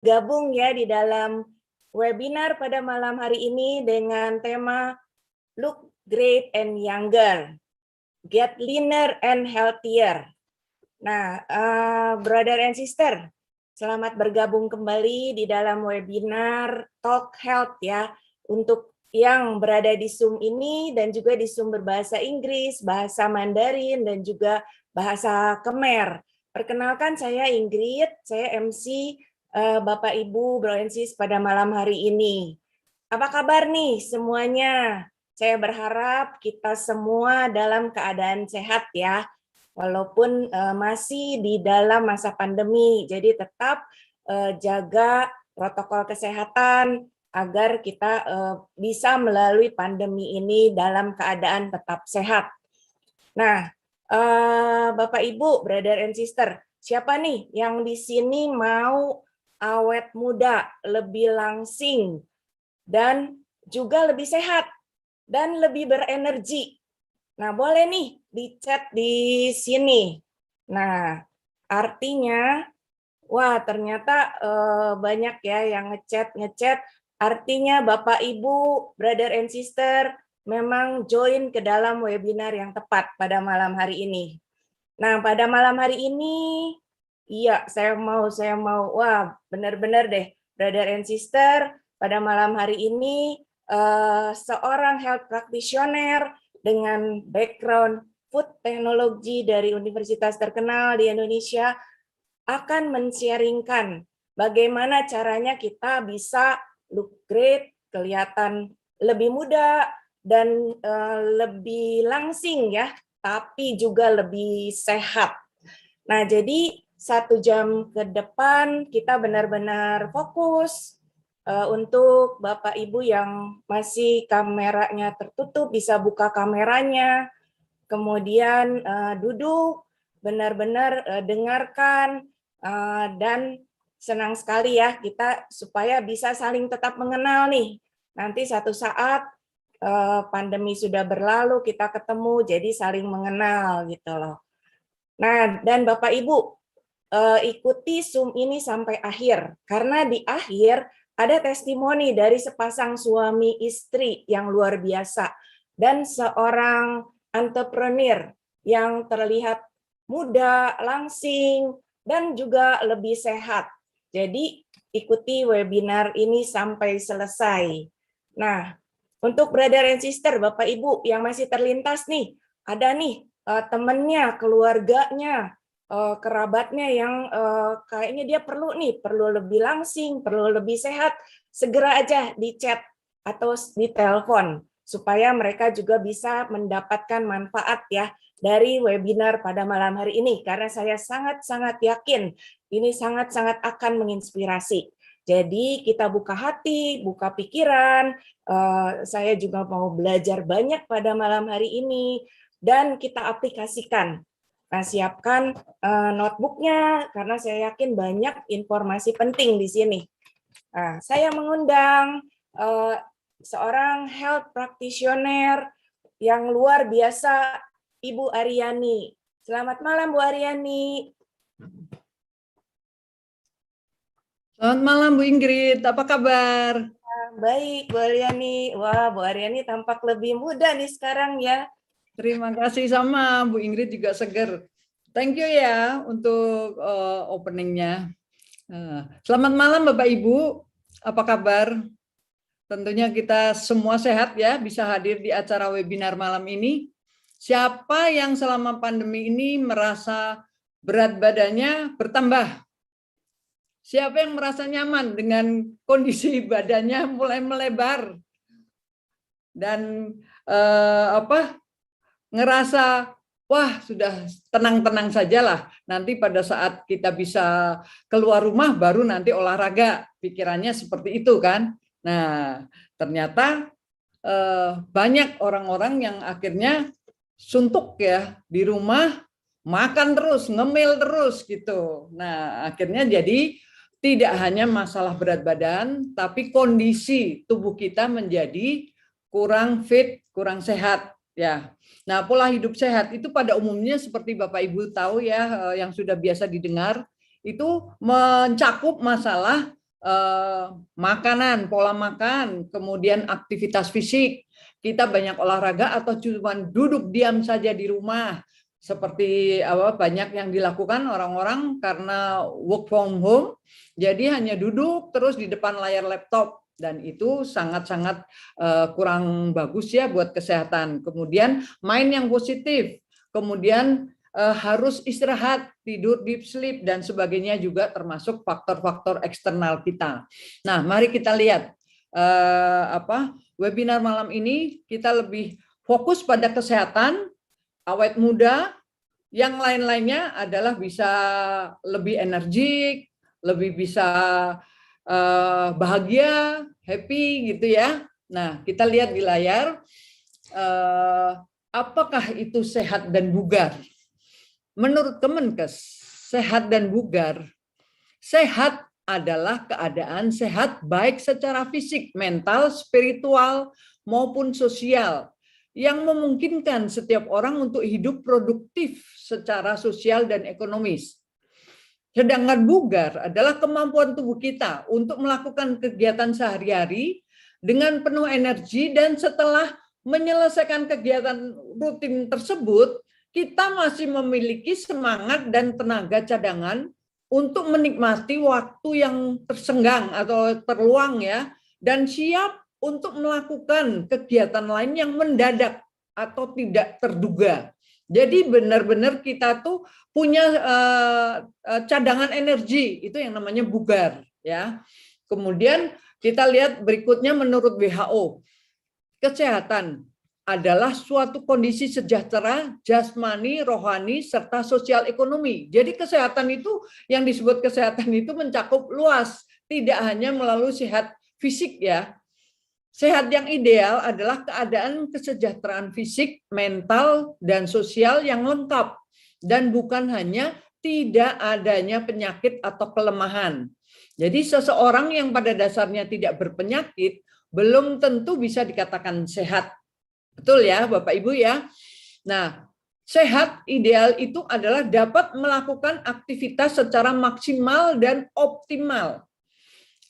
gabung ya di dalam webinar pada malam hari ini dengan tema Look Great and Younger, Get Leaner and Healthier. Nah, brother and sister, selamat bergabung kembali di dalam webinar Talk Health ya, untuk yang berada di Zoom ini dan juga di Zoom berbahasa Inggris, bahasa Mandarin, dan juga bahasa Khmer. Perkenalkan, saya Ingrid, saya MC Bapak Ibu Bro and Sis pada malam hari ini. Apa kabar nih semuanya? Saya berharap kita semua dalam keadaan sehat ya, walaupun masih di dalam masa pandemi. Jadi tetap jaga protokol kesehatan agar kita bisa melalui pandemi ini dalam keadaan tetap sehat. Nah, Bapak Ibu, brother and sister, siapa nih yang di sini mau awet muda, lebih langsing, dan juga lebih sehat, dan lebih berenergi? Nah, boleh nih di chat di sini. Nah, artinya, wah ternyata banyak ya yang ngechat. Artinya Bapak Ibu, brother and sister, memang join ke dalam webinar yang tepat pada malam hari ini. Nah, pada malam hari ini, iya saya mau, wah benar-benar deh, brother and sister, pada malam hari ini seorang health practitioner dengan background food technology dari universitas terkenal di Indonesia akan men-sharingkan bagaimana caranya kita bisa look great, kelihatan lebih muda dan lebih langsing ya, tapi juga lebih sehat. Nah, jadi 1 jam ke depan kita benar-benar fokus untuk Bapak Ibu yang masih kameranya tertutup, bisa buka kameranya, kemudian duduk, benar-benar dengarkan, dan senang sekali ya kita supaya bisa saling tetap mengenal nih. Nanti satu saat pandemi sudah berlalu, kita ketemu, jadi saling mengenal gitu loh. Nah, dan Bapak Ibu, ikuti Zoom ini sampai akhir, karena di akhir ada testimoni dari sepasang suami istri yang luar biasa, dan seorang entrepreneur yang terlihat muda, langsing, dan juga lebih sehat. Jadi ikuti webinar ini sampai selesai. Nah, untuk brother and sister, Bapak Ibu yang masih terlintas nih, ada nih temannya, keluarganya, kerabatnya yang kayaknya dia perlu lebih langsing, perlu lebih sehat, segera aja di chat atau di telepon supaya mereka juga bisa mendapatkan manfaat ya dari webinar pada malam hari ini, karena saya sangat-sangat yakin ini sangat-sangat akan menginspirasi. Jadi kita buka hati, buka pikiran, saya juga mau belajar banyak pada malam hari ini, dan kita aplikasikan. Nah, siapkan notebooknya, karena saya yakin banyak informasi penting di sini. Nah, saya mengundang seorang health practitioner yang luar biasa, Ibu Aryani. Selamat malam, Bu Aryani. Selamat malam Bu Ingrid, apa kabar? Baik, Bu Aryani. Wah, Bu Aryani tampak lebih muda nih sekarang ya. Terima kasih, sama Bu Ingrid juga seger. Thank you ya untuk openingnya. Selamat malam Bapak Ibu, apa kabar? Tentunya kita semua sehat ya, bisa hadir di acara webinar malam ini. Siapa yang selama pandemi ini merasa berat badannya bertambah? Siapa yang merasa nyaman dengan kondisi badannya mulai melebar dan ngerasa wah sudah tenang-tenang sajalah, nanti pada saat kita bisa keluar rumah baru nanti olahraga, pikirannya seperti itu kan. Nah ternyata banyak orang-orang yang akhirnya suntuk ya di rumah, makan terus, ngemil terus gitu. Nah akhirnya jadi tidak hanya masalah berat badan, tapi kondisi tubuh kita menjadi kurang fit, kurang sehat ya. Nah, pola hidup sehat itu pada umumnya seperti Bapak Ibu tahu ya, yang sudah biasa didengar, itu mencakup masalah makanan, pola makan, kemudian aktivitas fisik, kita banyak olahraga atau cuma duduk diam saja di rumah, seperti banyak yang dilakukan orang-orang karena work from home, jadi hanya duduk terus di depan layar laptop, dan itu sangat-sangat kurang bagus ya buat kesehatan. Kemudian main yang positif, kemudian harus istirahat, tidur deep sleep dan sebagainya juga termasuk faktor-faktor eksternal kita. Nah, mari kita lihat webinar malam ini kita lebih fokus pada kesehatan, awet muda, yang lain-lainnya adalah bisa lebih energik, lebih bisa bahagia, happy gitu ya. Nah, kita lihat di layar, apakah itu sehat dan bugar? Menurut Kemenkes, sehat dan bugar, sehat adalah keadaan sehat baik secara fisik, mental, spiritual, maupun sosial, yang memungkinkan setiap orang untuk hidup produktif secara sosial dan ekonomis. Sedangkan bugar adalah kemampuan tubuh kita untuk melakukan kegiatan sehari-hari dengan penuh energi, dan setelah menyelesaikan kegiatan rutin tersebut, kita masih memiliki semangat dan tenaga cadangan untuk menikmati waktu yang tersenggang atau terluang ya, dan siap untuk melakukan kegiatan lain yang mendadak atau tidak terduga. Jadi benar-benar kita tuh punya cadangan energi, itu yang namanya bugar ya. Kemudian kita lihat berikutnya, menurut WHO, kesehatan adalah suatu kondisi sejahtera jasmani, rohani, serta sosial ekonomi. Jadi kesehatan itu, yang disebut kesehatan itu mencakup luas, tidak hanya melalui sehat fisik ya. Sehat yang ideal adalah keadaan kesejahteraan fisik, mental, dan sosial yang lengkap, dan bukan hanya tidak adanya penyakit atau kelemahan. Jadi seseorang yang pada dasarnya tidak berpenyakit belum tentu bisa dikatakan sehat. Betul ya Bapak Ibu ya. Nah, sehat ideal itu adalah dapat melakukan aktivitas secara maksimal dan optimal.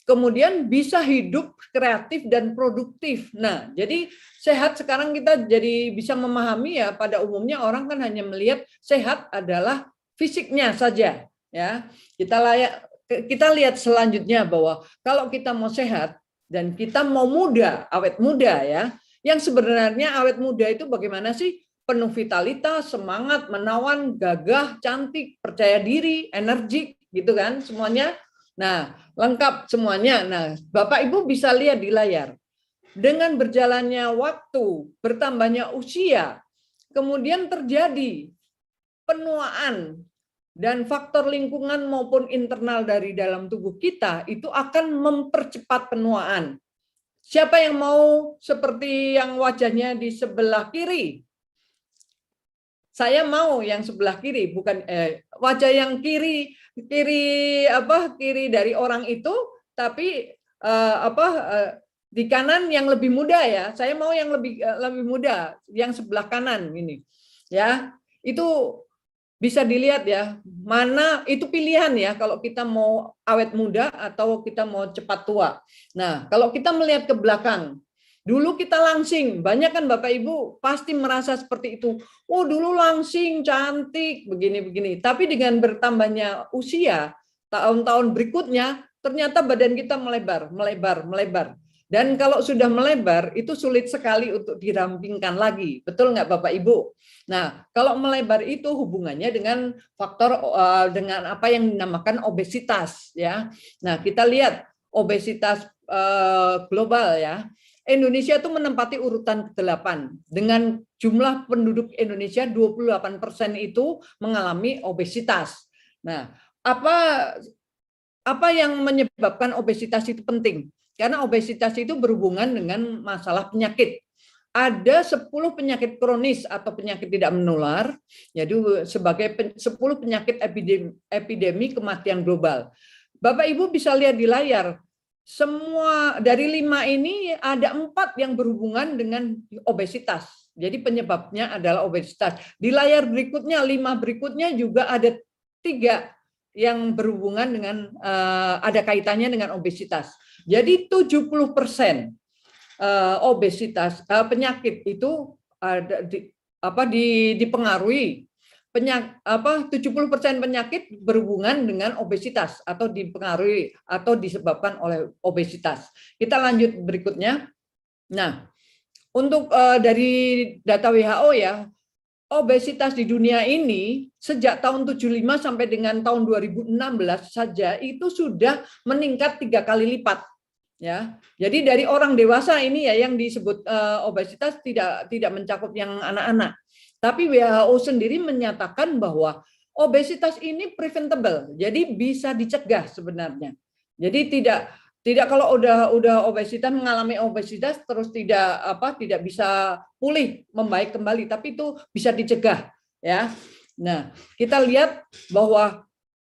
Kemudian bisa hidup kreatif dan produktif. Nah, jadi sehat sekarang kita jadi bisa memahami ya, pada umumnya orang kan hanya melihat sehat adalah fisiknya saja ya. Kita lihat selanjutnya bahwa kalau kita mau sehat dan kita mau muda, awet muda ya, yang sebenarnya awet muda itu bagaimana sih? Penuh vitalitas, semangat, menawan, gagah, cantik, percaya diri, energik gitu kan semuanya. Nah, lengkap semuanya. Nah, Bapak Ibu bisa lihat di layar. Dengan berjalannya waktu, bertambahnya usia, kemudian terjadi penuaan, dan faktor lingkungan maupun internal dari dalam tubuh kita itu akan mempercepat penuaan. Siapa yang mau seperti yang wajahnya di sebelah kiri? Saya mau yang sebelah kiri, bukan wajah yang kiri dari orang itu, tapi di kanan yang lebih muda ya. Saya mau yang lebih muda, yang sebelah kanan ini. Ya, itu bisa dilihat ya, mana itu pilihan ya, kalau kita mau awet muda atau kita mau cepat tua. Nah, kalau kita melihat ke belakang, dulu kita langsing, banyak kan Bapak Ibu pasti merasa seperti itu. Oh, dulu langsing, cantik, begini-begini. Tapi dengan bertambahnya usia, tahun-tahun berikutnya, ternyata badan kita melebar. Dan kalau sudah melebar, itu sulit sekali untuk dirampingkan lagi. Betul nggak Bapak Ibu? Nah, kalau melebar itu hubungannya dengan faktor dengan apa yang dinamakan obesitas ya. Nah, kita lihat obesitas global ya. Indonesia itu menempati urutan ke-8 dengan jumlah penduduk Indonesia 28% itu mengalami obesitas. Nah, apa yang menyebabkan obesitas itu penting? Karena obesitas itu berhubungan dengan masalah penyakit. Ada 10 penyakit kronis atau penyakit tidak menular, jadi sebagai 10 penyakit epidemi kematian global. Bapak Ibu bisa lihat di layar, semua dari 5 ini ada 4 yang berhubungan dengan obesitas. Jadi penyebabnya adalah obesitas. Di layar berikutnya, 5 berikutnya juga ada 3 yang berhubungan dengan ada kaitannya dengan obesitas. Jadi 70% obesitas penyakit itu ada dipengaruhi 70% penyakit berhubungan dengan obesitas atau dipengaruhi atau disebabkan oleh obesitas. Kita lanjut berikutnya. Nah, untuk dari data WHO ya, obesitas di dunia ini sejak tahun 75 sampai dengan tahun 2016 saja itu sudah meningkat 3 kali lipat. Ya, jadi dari orang dewasa ini ya yang disebut obesitas tidak mencakup yang anak-anak. Tapi WHO sendiri menyatakan bahwa obesitas ini preventable, jadi bisa dicegah sebenarnya. Jadi tidak kalau udah obesitas, mengalami obesitas terus tidak bisa pulih membaik kembali, tapi itu bisa dicegah ya. Nah, kita lihat bahwa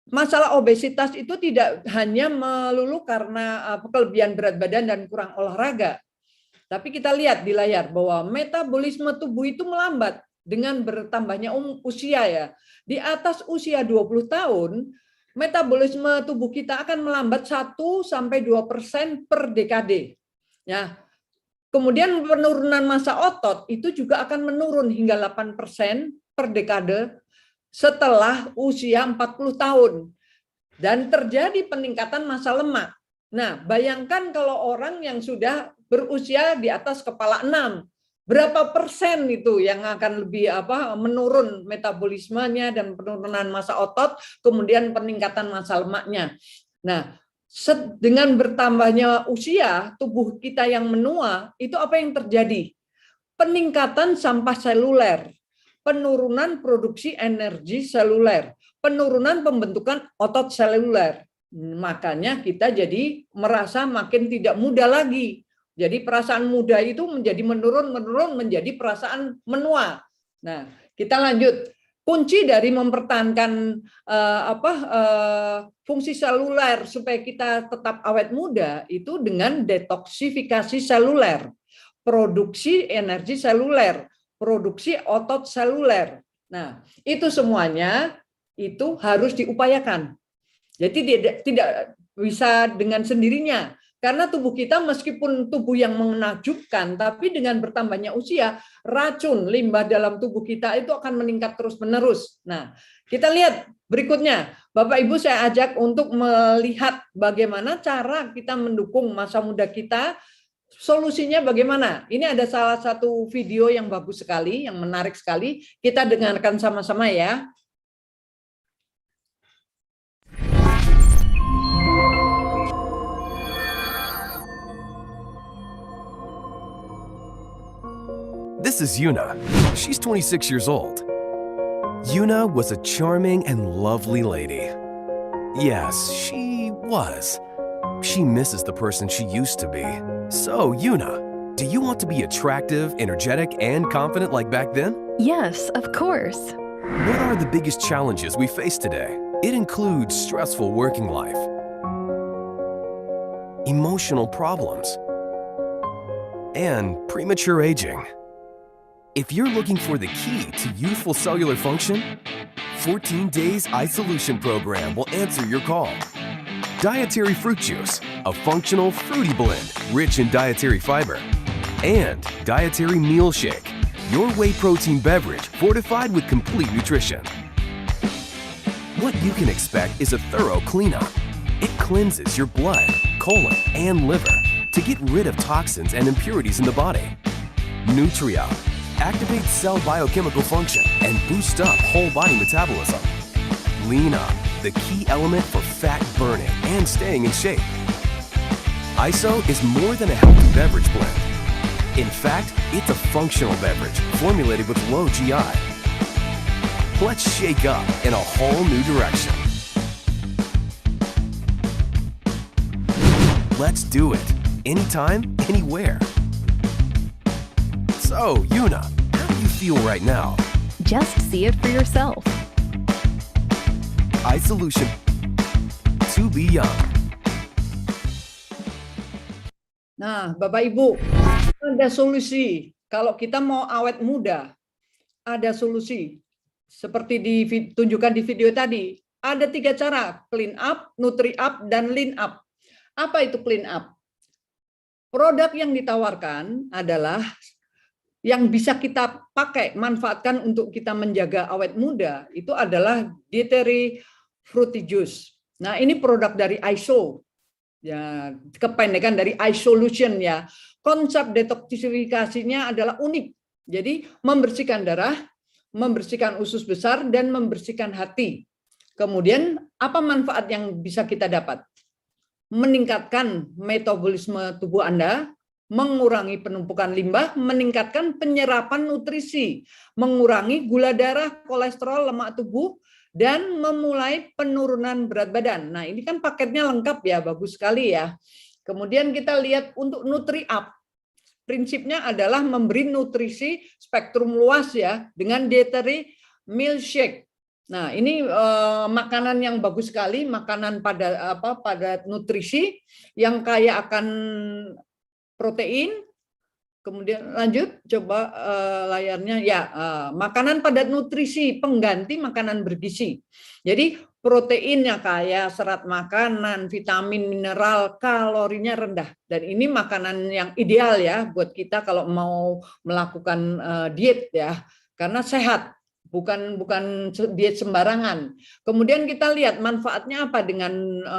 masalah obesitas itu tidak hanya melulu karena kelebihan berat badan dan kurang olahraga. Tapi kita lihat di layar bahwa metabolisme tubuh itu melambat dengan bertambahnya usia ya. Di atas usia 20 tahun, metabolisme tubuh kita akan melambat 1-2% per dekade. Ya. Kemudian penurunan massa otot itu juga akan menurun hingga 8% per dekade setelah usia 40 tahun. Dan terjadi peningkatan massa lemak. Nah, bayangkan kalau orang yang sudah berusia di atas kepala 6, berapa persen itu yang akan lebih menurun metabolismenya dan penurunan massa otot, kemudian peningkatan massa lemaknya. Nah, dengan bertambahnya usia tubuh kita yang menua, itu apa yang terjadi? Peningkatan sampah seluler, penurunan produksi energi seluler, penurunan pembentukan otot seluler. Makanya kita jadi merasa makin tidak muda lagi. Jadi perasaan muda itu menjadi menurun menjadi perasaan menua. Nah, kita lanjut. Kunci dari mempertahankan fungsi seluler supaya kita tetap awet muda itu dengan detoksifikasi seluler, produksi energi seluler, produksi otot seluler. Nah, itu semuanya itu harus diupayakan. Jadi tidak bisa dengan sendirinya. Karena tubuh kita meskipun tubuh yang menakjubkan, tapi dengan bertambahnya usia, racun limbah dalam tubuh kita itu akan meningkat terus-menerus. Nah, kita lihat berikutnya. Bapak Ibu saya ajak untuk melihat bagaimana cara kita mendukung masa muda kita. Solusinya bagaimana? Ini ada salah satu video yang bagus sekali, yang menarik sekali. Kita dengarkan sama-sama ya. This is Yuna. She's 26 years old. Yuna was a charming and lovely lady. Yes, she was. She misses the person she used to be. So, Yuna, do you want to be attractive, energetic, and confident like back then? Yes, of course. What are the biggest challenges we face today? It includes stressful working life, emotional problems, and premature aging. If you're looking for the key to youthful cellular function, 14 Days iSolution Program will answer your call. Dietary Fruit Juice, a functional fruity blend rich in dietary fiber. And Dietary Meal Shake, your whey protein beverage fortified with complete nutrition. What you can expect is a thorough cleanup. It cleanses your blood, colon, and liver to get rid of toxins and impurities in the body. Nutria activates cell biochemical function and boosts up whole body metabolism. Lean Up, the key element for fat burning and staying in shape. ISO is more than a healthy beverage blend. In fact, it's a functional beverage formulated with low GI. Let's shake up in a whole new direction. Let's do it. Anytime, anywhere. So, Yuna, how do you feel right now? Just see it for yourself. iSolution to be young. Nah, Bapak Ibu, ada solusi. Kalau kita mau awet muda, ada solusi. Seperti ditunjukkan di video tadi, ada 3 cara, clean up, nutri up, dan lean up. Apa itu clean up? Produk yang ditawarkan adalah yang bisa kita pakai, manfaatkan untuk kita menjaga awet muda, itu adalah dietary fruity juice. Nah, ini produk dari ISO, ya, kependekan dari iSolution ya. Konsep detoksifikasinya adalah unik. Jadi membersihkan darah, membersihkan usus besar, dan membersihkan hati. Kemudian apa manfaat yang bisa kita dapat? Meningkatkan metabolisme tubuh Anda, mengurangi penumpukan limbah, meningkatkan penyerapan nutrisi, mengurangi gula darah, kolesterol, lemak tubuh, dan memulai penurunan berat badan. Nah, ini kan paketnya lengkap ya, bagus sekali ya. Kemudian kita lihat untuk nutri up. Prinsipnya adalah memberi nutrisi spektrum luas ya, dengan dietary milkshake. Nah, ini makanan yang bagus sekali, makanan pada nutrisi yang kaya akan protein. Kemudian lanjut, coba layarnya ya, makanan padat nutrisi, pengganti makanan bergizi. Jadi proteinnya kaya, serat makanan, vitamin, mineral, kalorinya rendah. Dan ini makanan yang ideal ya buat kita kalau mau melakukan diet ya, karena sehat. Bukan diet sembarangan. Kemudian kita lihat manfaatnya apa dengan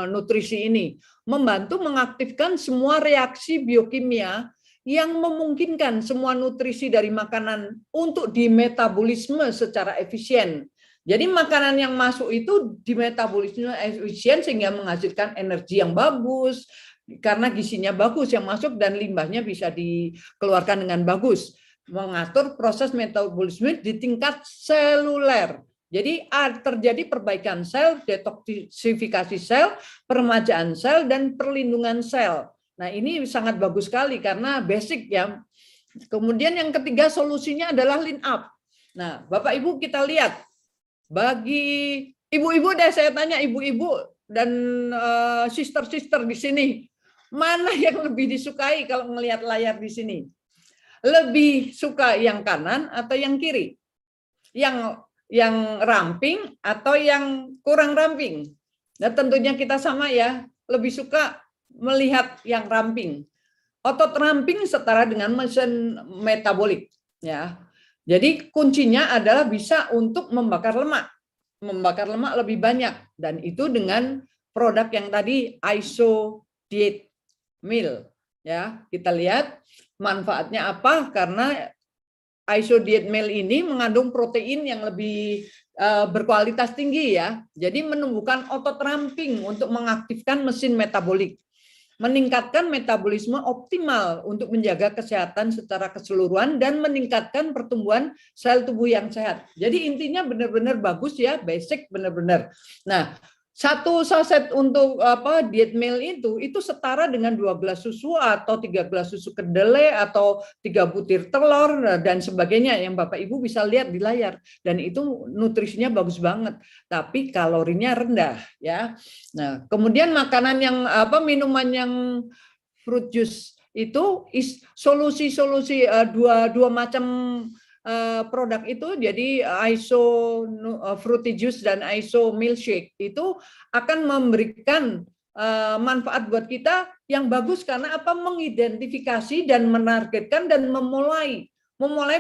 nutrisi ini. Membantu mengaktifkan semua reaksi biokimia yang memungkinkan semua nutrisi dari makanan untuk dimetabolisme secara efisien. Jadi makanan yang masuk itu dimetabolisme efisien sehingga menghasilkan energi yang bagus, karena gizinya bagus yang masuk dan limbahnya bisa dikeluarkan dengan bagus. Mengatur proses metabolisme di tingkat seluler. Jadi terjadi perbaikan sel, detoksifikasi sel, peremajaan sel, dan perlindungan sel. Nah, ini sangat bagus sekali karena basic ya. Kemudian yang ketiga solusinya adalah lean up. Nah, Bapak Ibu kita lihat, bagi ibu-ibu deh, saya tanya ibu-ibu dan sister-sister di sini, mana yang lebih disukai kalau melihat layar di sini? Lebih suka yang kanan atau yang kiri? Yang ramping atau yang kurang ramping? Nah, tentunya kita sama ya, lebih suka melihat yang ramping. Otot ramping setara dengan mesin metabolik ya. Jadi kuncinya adalah bisa untuk membakar lemak lebih banyak, dan itu dengan produk yang tadi ISO Diet Meal ya. Kita lihat manfaatnya apa, karena ISO Diet Meal ini mengandung protein yang lebih berkualitas tinggi ya. Jadi menumbuhkan otot ramping untuk mengaktifkan mesin metabolik, meningkatkan metabolisme optimal untuk menjaga kesehatan secara keseluruhan dan meningkatkan pertumbuhan sel tubuh yang sehat. Jadi intinya benar-benar bagus ya, basic benar-benar. Nah, satu saset untuk diet meal itu setara dengan 2 gelas susu atau 3 gelas susu kedelai atau 3 butir telur dan sebagainya yang Bapak Ibu bisa lihat di layar, dan itu nutrisinya bagus banget tapi kalorinya rendah ya. Nah, kemudian makanan yang minuman yang fruit juice itu solusi-solusi dua macam produk itu, jadi ISO fruity juice dan ISO milkshake itu akan memberikan manfaat buat kita yang bagus karena mengidentifikasi dan menargetkan dan memulai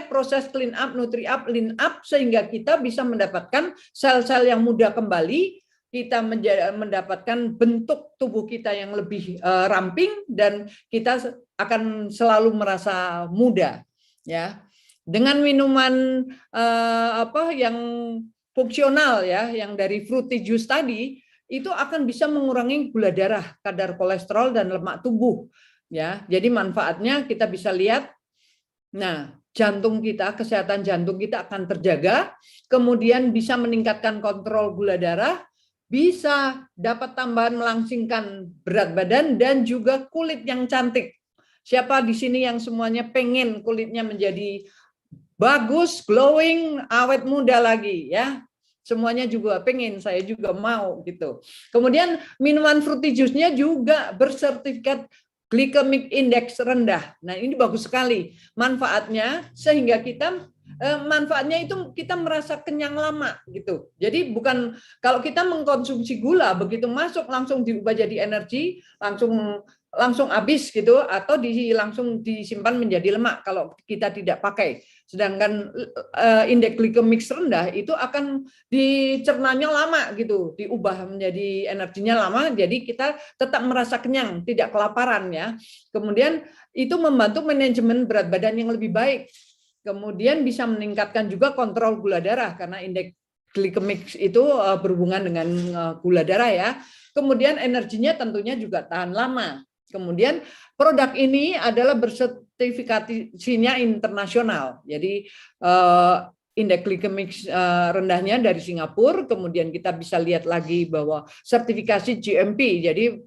proses clean up, nutri up, lean up, sehingga kita bisa mendapatkan sel-sel yang muda kembali, kita mendapatkan bentuk tubuh kita yang lebih ramping, dan kita akan selalu merasa muda ya. Dengan minuman yang fungsional ya, yang dari fruity juice tadi, itu akan bisa mengurangi gula darah, kadar kolesterol dan lemak tubuh ya. Jadi manfaatnya kita bisa lihat. Nah, jantung kita, kesehatan jantung kita akan terjaga, kemudian bisa meningkatkan kontrol gula darah, bisa dapat tambahan melangsingkan berat badan, dan juga kulit yang cantik. Siapa di sini yang semuanya pengen kulitnya menjadi bagus, glowing, awet muda lagi ya. Semuanya juga pengen, saya juga mau gitu. Kemudian minuman fruity juice-nya juga bersertifikat glycemic index rendah. Nah, ini bagus sekali manfaatnya, sehingga kita manfaatnya itu kita merasa kenyang lama gitu. Jadi bukan kalau kita mengkonsumsi gula begitu masuk langsung diubah jadi energi, langsung habis gitu, atau langsung disimpan menjadi lemak kalau kita tidak pakai. Sedangkan indeks glikemik rendah itu akan dicernanya lama gitu, diubah menjadi energinya lama, jadi kita tetap merasa kenyang, tidak kelaparan ya. Kemudian itu membantu manajemen berat badan yang lebih baik. Kemudian bisa meningkatkan juga kontrol gula darah karena indeks glikemik itu berhubungan dengan gula darah ya. Kemudian energinya tentunya juga tahan lama. Kemudian produk ini adalah bersertifikasinya internasional. Jadi indeks glikemik rendahnya dari Singapura, kemudian kita bisa lihat lagi bahwa sertifikasi GMP, jadi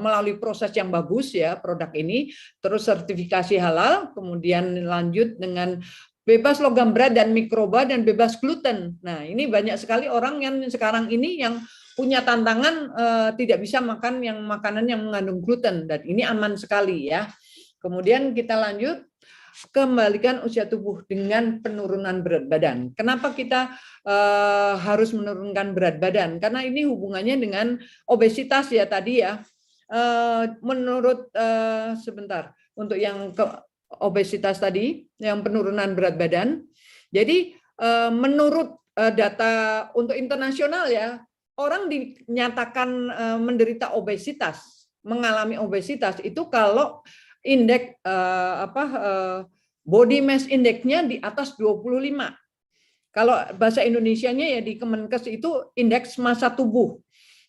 melalui proses yang bagus ya produk ini, terus sertifikasi halal, kemudian lanjut dengan bebas logam berat dan mikroba dan bebas gluten. Nah ini banyak sekali orang yang sekarang ini yang punya tantangan tidak bisa makan makanan yang mengandung gluten, dan ini aman sekali ya. Kemudian kita lanjut, kembalikan usia tubuh dengan penurunan berat badan. Kenapa kita harus menurunkan berat badan? Karena ini hubungannya dengan obesitas ya tadi ya. Menurut sebentar, untuk yang obesitas tadi, yang penurunan berat badan. Jadi menurut data untuk internasional ya, orang dinyatakan menderita obesitas, mengalami obesitas itu kalau indeks body mass index-nya di atas 25. Kalau bahasa Indonesianya ya di Kemenkes itu indeks massa tubuh.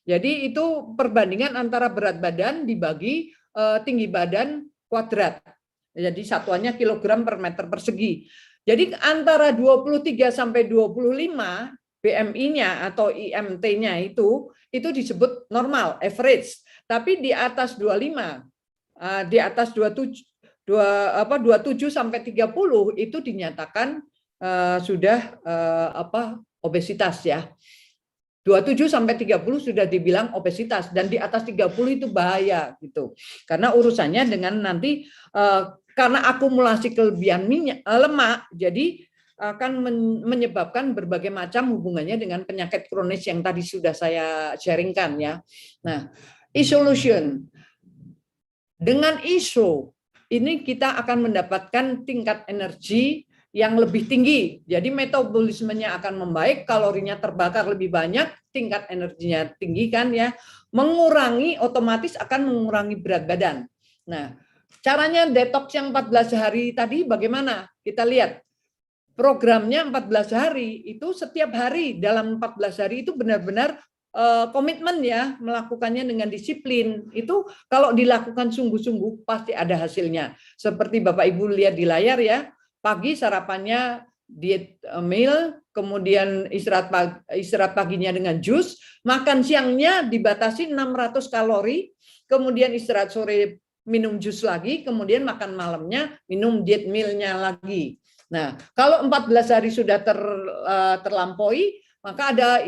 Jadi itu perbandingan antara berat badan dibagi tinggi badan kuadrat. Jadi satuannya kilogram per meter persegi. Jadi antara 23 sampai 25 BMI-nya atau IMT-nya itu disebut normal, average. Tapi di atas 25, di atas 27 sampai 30 itu dinyatakan sudah obesitas ya. 27 sampai 30 sudah dibilang obesitas, dan di atas 30 itu bahaya gitu. Karena urusannya dengan nanti karena akumulasi kelebihan lemak, jadi akan menyebabkan berbagai macam hubungannya dengan penyakit kronis yang tadi sudah saya sharingkan ya. Nah, isolation. Dengan ISO ini kita akan mendapatkan tingkat energi yang lebih tinggi. Jadi metabolismenya akan membaik, kalorinya terbakar lebih banyak, tingkat energinya tinggi kan ya. Mengurangi, otomatis akan mengurangi berat badan. Nah, caranya detox yang 14 hari tadi bagaimana? Kita lihat. Programnya 14 hari, itu setiap hari dalam 14 hari itu benar-benar komitmen ya, melakukannya dengan disiplin. Itu kalau dilakukan sungguh-sungguh pasti ada hasilnya. Seperti Bapak Ibu lihat di layar ya, pagi sarapannya diet meal, kemudian istirahat paginya dengan jus, makan siangnya dibatasi 600 kalori, kemudian istirahat sore minum jus lagi, kemudian makan malamnya minum diet meal-nya lagi. Nah, kalau 14 hari sudah terlampaui, maka ada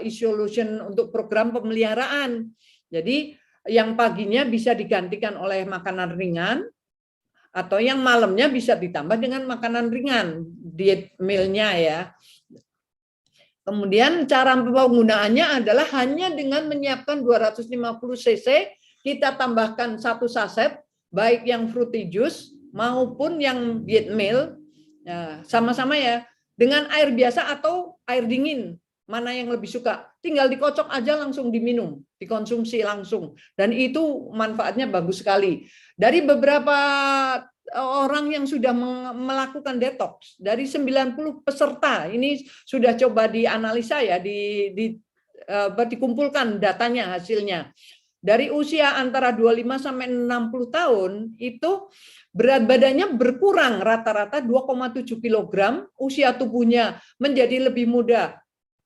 isolation untuk program pemeliharaan. Jadi yang paginya bisa digantikan oleh makanan ringan, atau yang malamnya bisa ditambah dengan makanan ringan, diet meal-nya ya. Kemudian cara penggunaannya adalah hanya dengan menyiapkan 250 cc, kita tambahkan 1 saset, baik yang fruity juice maupun yang diet meal, ya, sama-sama ya, dengan air biasa atau air dingin, mana yang lebih suka, tinggal dikocok aja langsung diminum, dikonsumsi langsung, dan itu manfaatnya bagus sekali. Dari beberapa orang yang sudah melakukan detox, dari 90 peserta, ini sudah coba dianalisa ya, dikumpulkan datanya, hasilnya. Dari usia antara 25 sampai 60 tahun itu berat badannya berkurang rata-rata 2,7 kg, usia tubuhnya menjadi lebih muda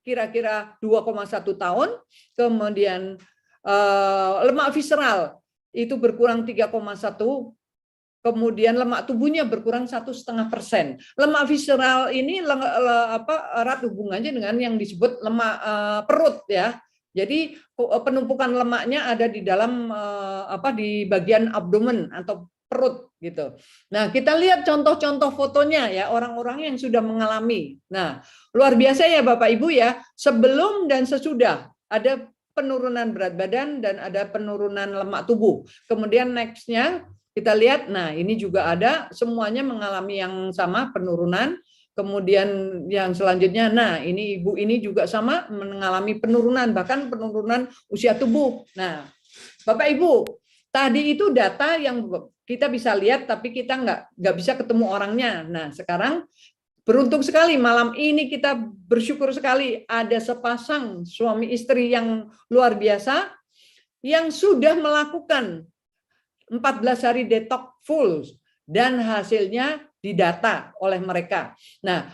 kira-kira 2,1 tahun, kemudian lemak visceral itu berkurang 3,1, kemudian lemak tubuhnya berkurang 1,5%. Lemak visceral ini erat hubungannya dengan yang disebut lemak perut ya. Jadi penumpukan lemaknya ada di dalam di bagian abdomen atau perut gitu. Nah, kita lihat contoh-contoh fotonya ya, orang-orang yang sudah mengalami. Nah, luar biasa ya Bapak Ibu ya, sebelum dan sesudah ada penurunan berat badan dan ada penurunan lemak tubuh. Kemudian next-nya kita lihat, nah ini juga ada, semuanya mengalami yang sama, penurunan. Kemudian yang selanjutnya, nah ini ibu ini juga sama mengalami penurunan, bahkan penurunan usia tubuh. Nah, Bapak Ibu, tadi itu data yang kita bisa lihat, tapi kita nggak bisa ketemu orangnya. Nah, sekarang beruntung sekali malam ini kita bersyukur sekali ada sepasang suami istri yang luar biasa yang sudah melakukan 14 hari detox full dan hasilnya didata oleh mereka. Nah,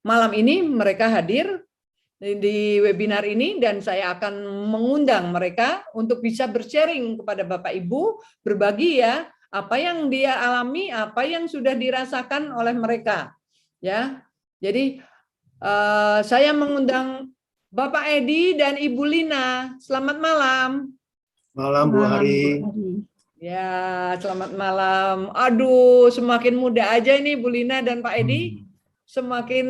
malam ini mereka hadir di webinar ini dan saya akan mengundang mereka untuk bisa bersharing kepada Bapak Ibu, berbagi ya apa yang dia alami, apa yang sudah dirasakan oleh mereka. Ya, jadi saya mengundang Bapak Edi dan Ibu Lina. Selamat malam. Malam Bu Hari. Ya, selamat malam. Aduh, semakin muda aja ini Bu Lina dan Pak Edi, semakin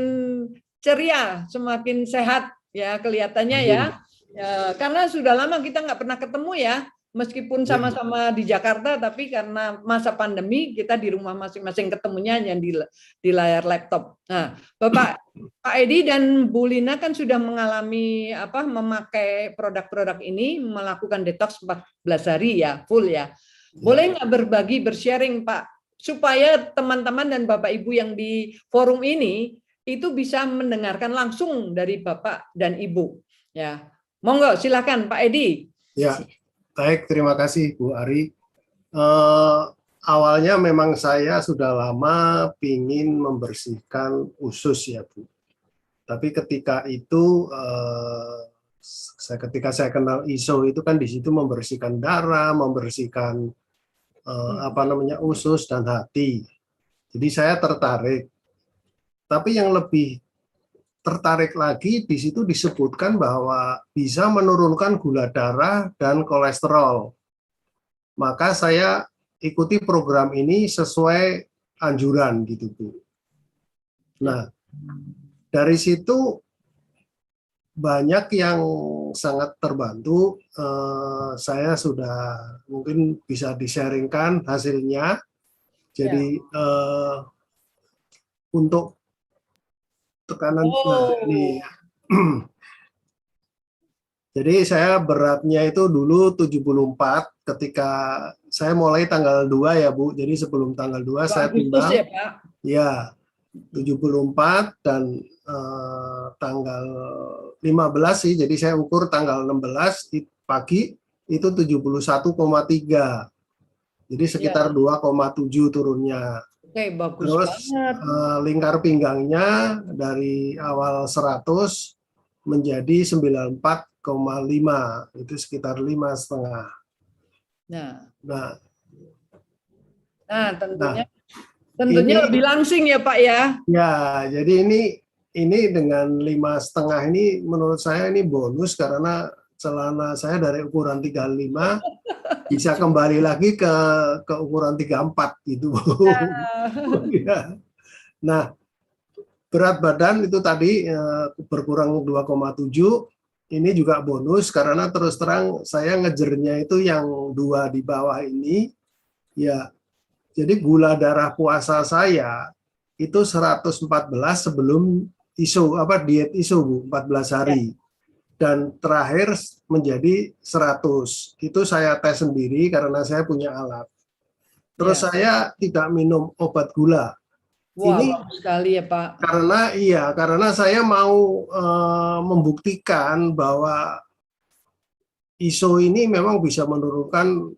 ceria, semakin sehat ya kelihatannya ya. Ya, karena sudah lama kita nggak pernah ketemu ya. Meskipun sama-sama di Jakarta, tapi karena masa pandemi kita di rumah masing-masing ketemunya yang di layar laptop. Nah, Pak Edi dan Bu Lina kan sudah mengalami memakai produk-produk ini, melakukan detox 14 hari ya, full ya. Boleh nggak berbagi, bersharing Pak, supaya teman-teman dan Bapak Ibu yang di forum ini itu bisa mendengarkan langsung dari Bapak dan Ibu. Ya, monggo silakan Pak Edi. Ya. Baik, terima kasih Bu Ari. Awalnya memang saya sudah lama ingin membersihkan usus ya Bu. Tapi ketika itu, ketika saya kenal ISO itu kan di situ membersihkan darah, membersihkan usus dan hati. Jadi saya tertarik. Tapi yang lebih tertarik lagi di situ disebutkan bahwa bisa menurunkan gula darah dan kolesterol. Maka saya ikuti program ini sesuai anjuran gitu Bu. Nah, dari situ banyak yang sangat terbantu. Saya sudah mungkin bisa di-sharingkan hasilnya. Jadi untuk tekanan ini. Jadi saya beratnya itu dulu 74 ketika saya mulai tanggal 2 ya Bu. Jadi sebelum tanggal 2 saya timbang. Ya, Pak. Ya, 74 dan tanggal 15 sih. Jadi saya ukur tanggal 16 pagi itu 71,3. Jadi sekitar 2,7 turunnya. Oke, bagus. Terus banget. Lingkar pinggangnya dari awal 100 menjadi 94,5, itu sekitar 5,5. Nah, tentunya lebih langsing ya Pak ya. Ya, jadi ini dengan 5,5 ini menurut saya ini bonus karena celana saya dari ukuran 35 bisa kembali lagi ke ukuran 34 gitu. Ya. Nah, berat badan itu tadi berkurang 2,7. Ini juga bonus karena terus terang saya ngejernya itu yang 2 di bawah ini. Ya. Jadi gula darah puasa saya itu 114 sebelum diet ISO Bu, 14 hari. Dan terakhir menjadi 100. Itu saya tes sendiri karena saya punya alat. Terus saya tidak minum obat gula. Wah, ini bagus sekali ya Pak. Karena saya mau membuktikan bahwa ISO ini memang bisa menurunkan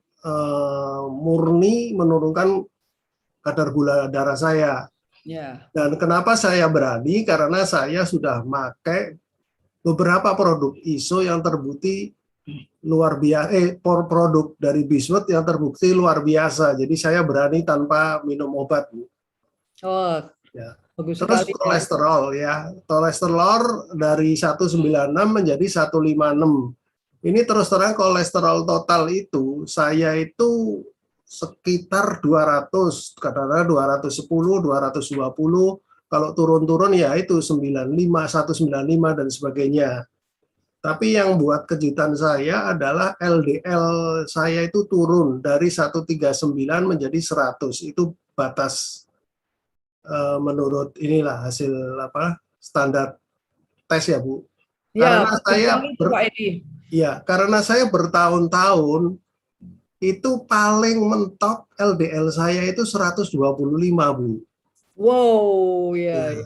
menurunkan kadar gula darah saya. Ya. Dan kenapa saya berani? Karena saya sudah pakai beberapa produk ISO yang terbukti luar biasa, produk dari Bismuth yang terbukti luar biasa. Jadi saya berani tanpa minum obat. Oh, ya. Bagus Terus sekali, kolesterol ya. Kolesterol dari 196 menjadi 156. Ini terus terang kolesterol total itu saya itu sekitar 200, kadang-kadang 210, 220, kalau turun-turun ya itu 95, 195 dan sebagainya. Tapi yang buat kejutan saya adalah LDL saya itu turun dari 139 menjadi 100. Itu batas menurut inilah hasil standar tes ya Bu. Ya, Karena saya bertahun-tahun itu paling mentok LDL saya itu 125 Bu. Wow, ya.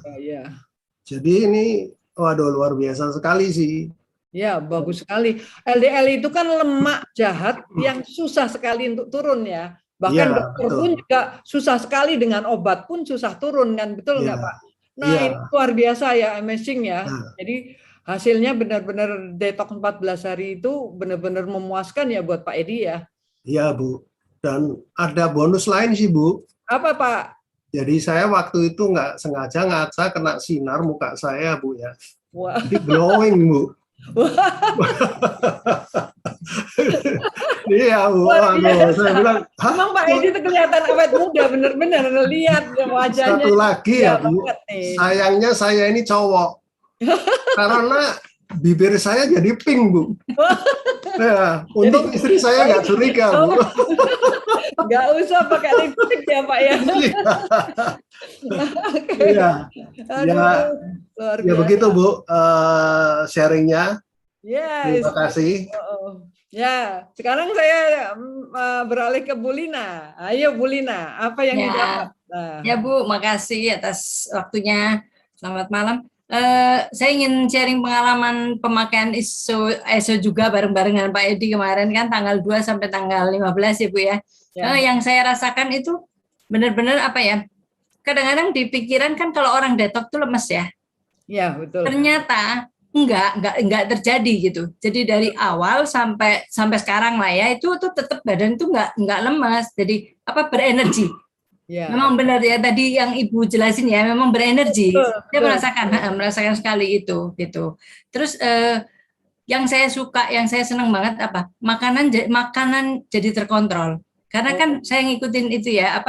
Jadi ini waduh luar biasa sekali sih. Ya, bagus sekali. LDL itu kan lemak jahat yang susah sekali untuk turun ya. Bahkan Ya, dokter betul. pun juga susah sekali, dengan obat pun susah turun kan, betul nggak Ya, Pak? Nah, ya. ini luar biasa ya, amazing ya. Nah. Jadi hasilnya benar-benar detox 14 hari itu benar-benar memuaskan ya buat Pak Edi ya. Iya Bu. Dan ada bonus lain sih Bu. Apa Pak? Jadi saya waktu itu nggak sengaja ngaca kena sinar muka saya Bu ya. Wah. Jadi glowing Bu. Iya Bu. Aduh, saya bilang, emang Pak Edi itu kelihatan awet muda, bener-bener lihat wajahnya. Satu lagi ya Bu, sayangnya saya ini cowok. Karena bibir saya jadi pink Bu. Nah, untung istri saya nggak curiga Bu. Nggak usah pakai lipstick ya Pak ya. Iya. Ya begitu Bu sharingnya. Yes. Terima kasih. Ya, sekarang saya beralih ke Bu Lina. Ayo Bu Lina, apa yang didapat? Nah. Ya Bu, makasih atas waktunya. Selamat malam. Saya ingin sharing pengalaman pemakaian ISO juga bareng-bareng dengan Pak Edi kemarin kan tanggal 2 sampai tanggal 15 ya Bu ya. Yang saya rasakan itu benar-benar apa ya? Kadang-kadang di pikiran kan kalau orang detox tuh lemes ya. Ya, betul. Ternyata enggak terjadi gitu. Jadi dari awal sampai sekarang lah ya itu tuh tetap badan tuh enggak lemes. Jadi berenergi. Ya. Memang benar ya tadi yang Ibu jelasin ya, memang berenergi. Saya merasakan sekali itu gitu. Terus yang saya suka, yang saya senang banget makanan jadi terkontrol. Karena kan saya ngikutin itu ya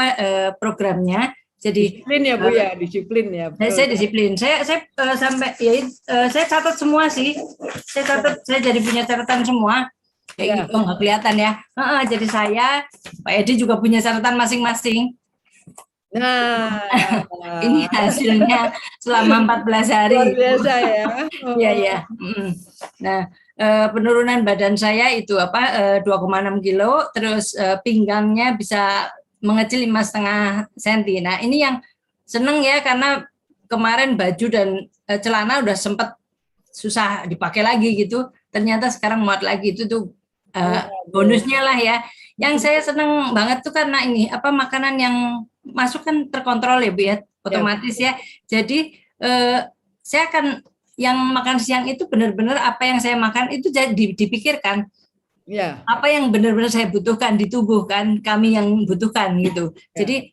programnya. Jadi disiplin ya Bu ya, disiplin ya. Saya disiplin. Saya sampai ya saya catat semua sih. Saya jadi punya catatan semua. Kayak gitu nggak kelihatan ya. Jadi saya Pak Edi juga punya catatan masing-masing. Nah, ini hasilnya selama 14 hari. Luar biasa ya. Iya. Nah, penurunan badan saya itu 2,6 kilo, terus pinggangnya bisa mengecil 5,5 cm. Nah, ini yang seneng ya karena kemarin baju dan celana udah sempat susah dipakai lagi gitu. Ternyata sekarang muat lagi itu tuh bonusnya lah ya. Yang saya seneng banget tuh karena ini makanan yang masuk kan terkontrol ya Bu ya, otomatis ya. Jadi saya akan yang makan siang itu benar-benar apa yang saya makan itu jadi dipikirkan. Ya. Apa yang benar-benar saya butuhkan di tubuh kan, kami yang butuhkan gitu. Ya. Jadi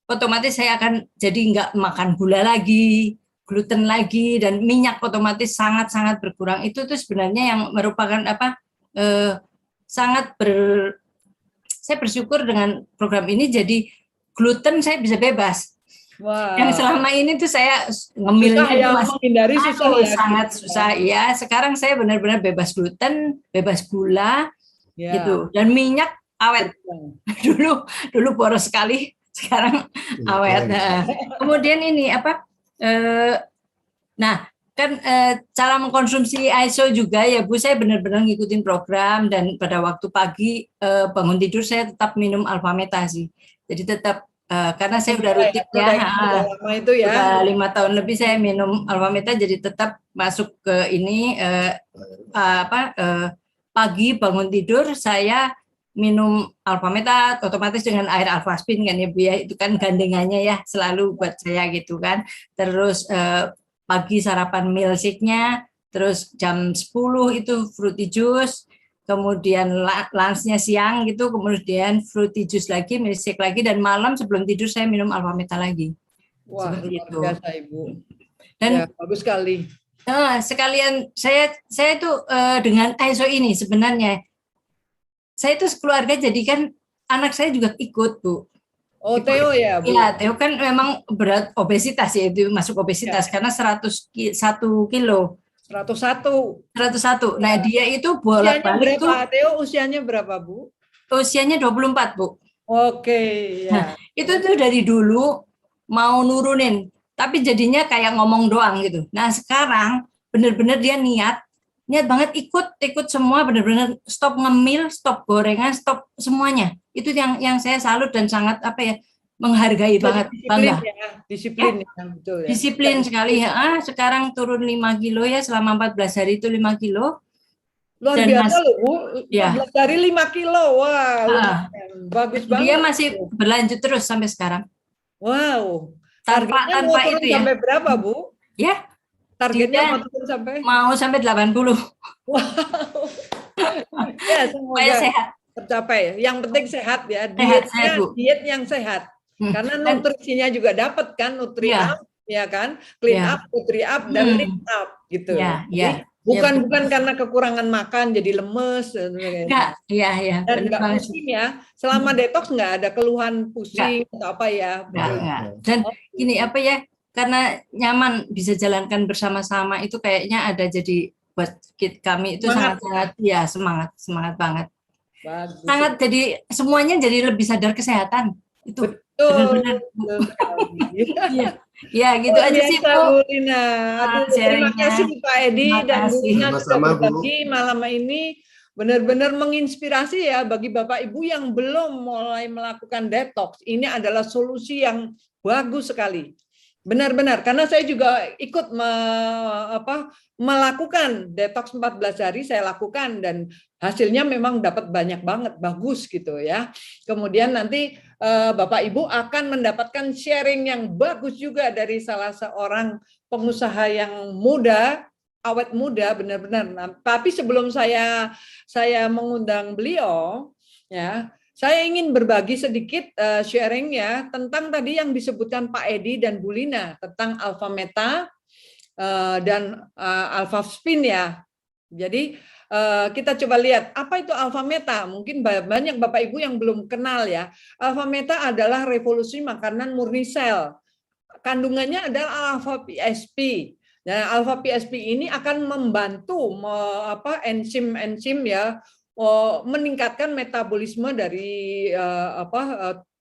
otomatis saya akan jadi nggak makan gula lagi, gluten lagi, dan minyak otomatis sangat-sangat berkurang. Itu tuh sebenarnya yang merupakan saya bersyukur dengan program ini jadi gluten saya bisa bebas. Wow. Yang selama ini tuh saya ngemilnya itu menghindari sangat susah ya. Sekarang saya benar-benar bebas gluten, bebas gula, gitu. Dan minyak awet. Dulu boros sekali, sekarang awet. Kemudian ini cara mengkonsumsi ISO juga ya Bu, saya benar-benar ngikutin program dan pada waktu pagi bangun tidur saya tetap minum Alfameta sih. Jadi tetap karena saya udah rutin ya, 5 tahun lebih saya minum Alfameta, jadi tetap masuk ke ini pagi bangun tidur saya minum Alfameta otomatis dengan air Alfaspin kan ya Bu ya, itu kan gandengannya ya selalu buat saya gitu kan. Terus pagi sarapan milkshake-nya, terus jam 10 itu fruity juice, kemudian lunch-nya siang gitu, kemudian fruity juice lagi, milkshake lagi, dan malam sebelum tidur saya minum Alfameta lagi. Wah, luar biasa Ibu. Dan ya, bagus sekali. Sekalian saya itu dengan ISO ini sebenarnya saya itu sekeluarga jadi kan anak saya juga ikut, Bu. Oh, Theo ya, Bu. Iya, Theo kan memang berat obesitas ya, itu masuk obesitas karena 101 kilo. 101. 101. Nah, dia itu Usianya bolak-balik tuh berapa? Theo usianya berapa, Bu? usianya 24, Bu. Oke, Nah, ya. itu tuh dari dulu mau nurunin, tapi jadinya kayak ngomong doang gitu. Nah, sekarang bener-bener dia niat banget ikut semua, bener-bener stop ngemil, stop gorengan, stop semuanya. Itu yang saya salut dan sangat menghargai banget, Disiplin bangga. ya, disiplin ya, betul ya. Disiplin sekali ya. Sekarang turun 5 kilo ya, selama 14 hari itu 5 kilo. Luar Dan biasa loh, Bu. Ya. 14 dari 5 kilo. Wah, lumayan. Bagus banget. Dia masih berlanjut terus sampai sekarang. Wow. Tanpa Targetnya mau turun itu ya. sampai berapa, Bu? Ya. Targetnya Dia mau turun sampai? Mau sampai 80. Wow. Ya, Supaya semoga sehat. tercapai. Yang penting sehat ya. Sehat, Bu. Diet yang sehat. Karena nutrisinya juga dapat kan, nutri Ya. up, ya kan? Clean Ya. up, nutri up, dan lift up gitu. Ya, ya. Bukan karena kekurangan makan jadi lemes. Enggak, iya. Dan nggak pusing ya. Selama detox nggak ada keluhan pusing atau apa ya. Enggak. Dan ini karena nyaman bisa jalankan bersama-sama itu kayaknya ada jadi buat kami itu sangat-sangat ya semangat banget. Bagus. Sangat jadi semuanya jadi lebih sadar kesehatan. Itu benar-benar. Iya, gitu aja sih, Bu. Bu Lina. Terima kasih Pak Edi dan Bu Lina sudah berbagi malam ini. Benar-benar menginspirasi ya bagi Bapak Ibu yang belum mulai melakukan detox. Ini adalah solusi yang bagus sekali. Benar-benar, karena saya juga ikut melakukan detox 14 hari, saya lakukan dan hasilnya memang dapat banyak banget, bagus gitu ya. Kemudian nanti Bapak Ibu akan mendapatkan sharing yang bagus juga dari salah seorang pengusaha yang muda, awet muda benar-benar. Nah, tapi sebelum saya mengundang beliau, ya. Saya ingin berbagi sedikit sharing ya tentang tadi yang disebutkan Pak Edi dan Bu Lina tentang alpha meta dan alpha spin ya. Jadi kita coba lihat apa itu alpha meta. Mungkin banyak Bapak Ibu yang belum kenal ya. Alpha meta adalah revolusi makanan murni sel. Kandungannya adalah alpha PSP. Nah, alpha PSP ini akan membantu enzim-enzim ya meningkatkan metabolisme dari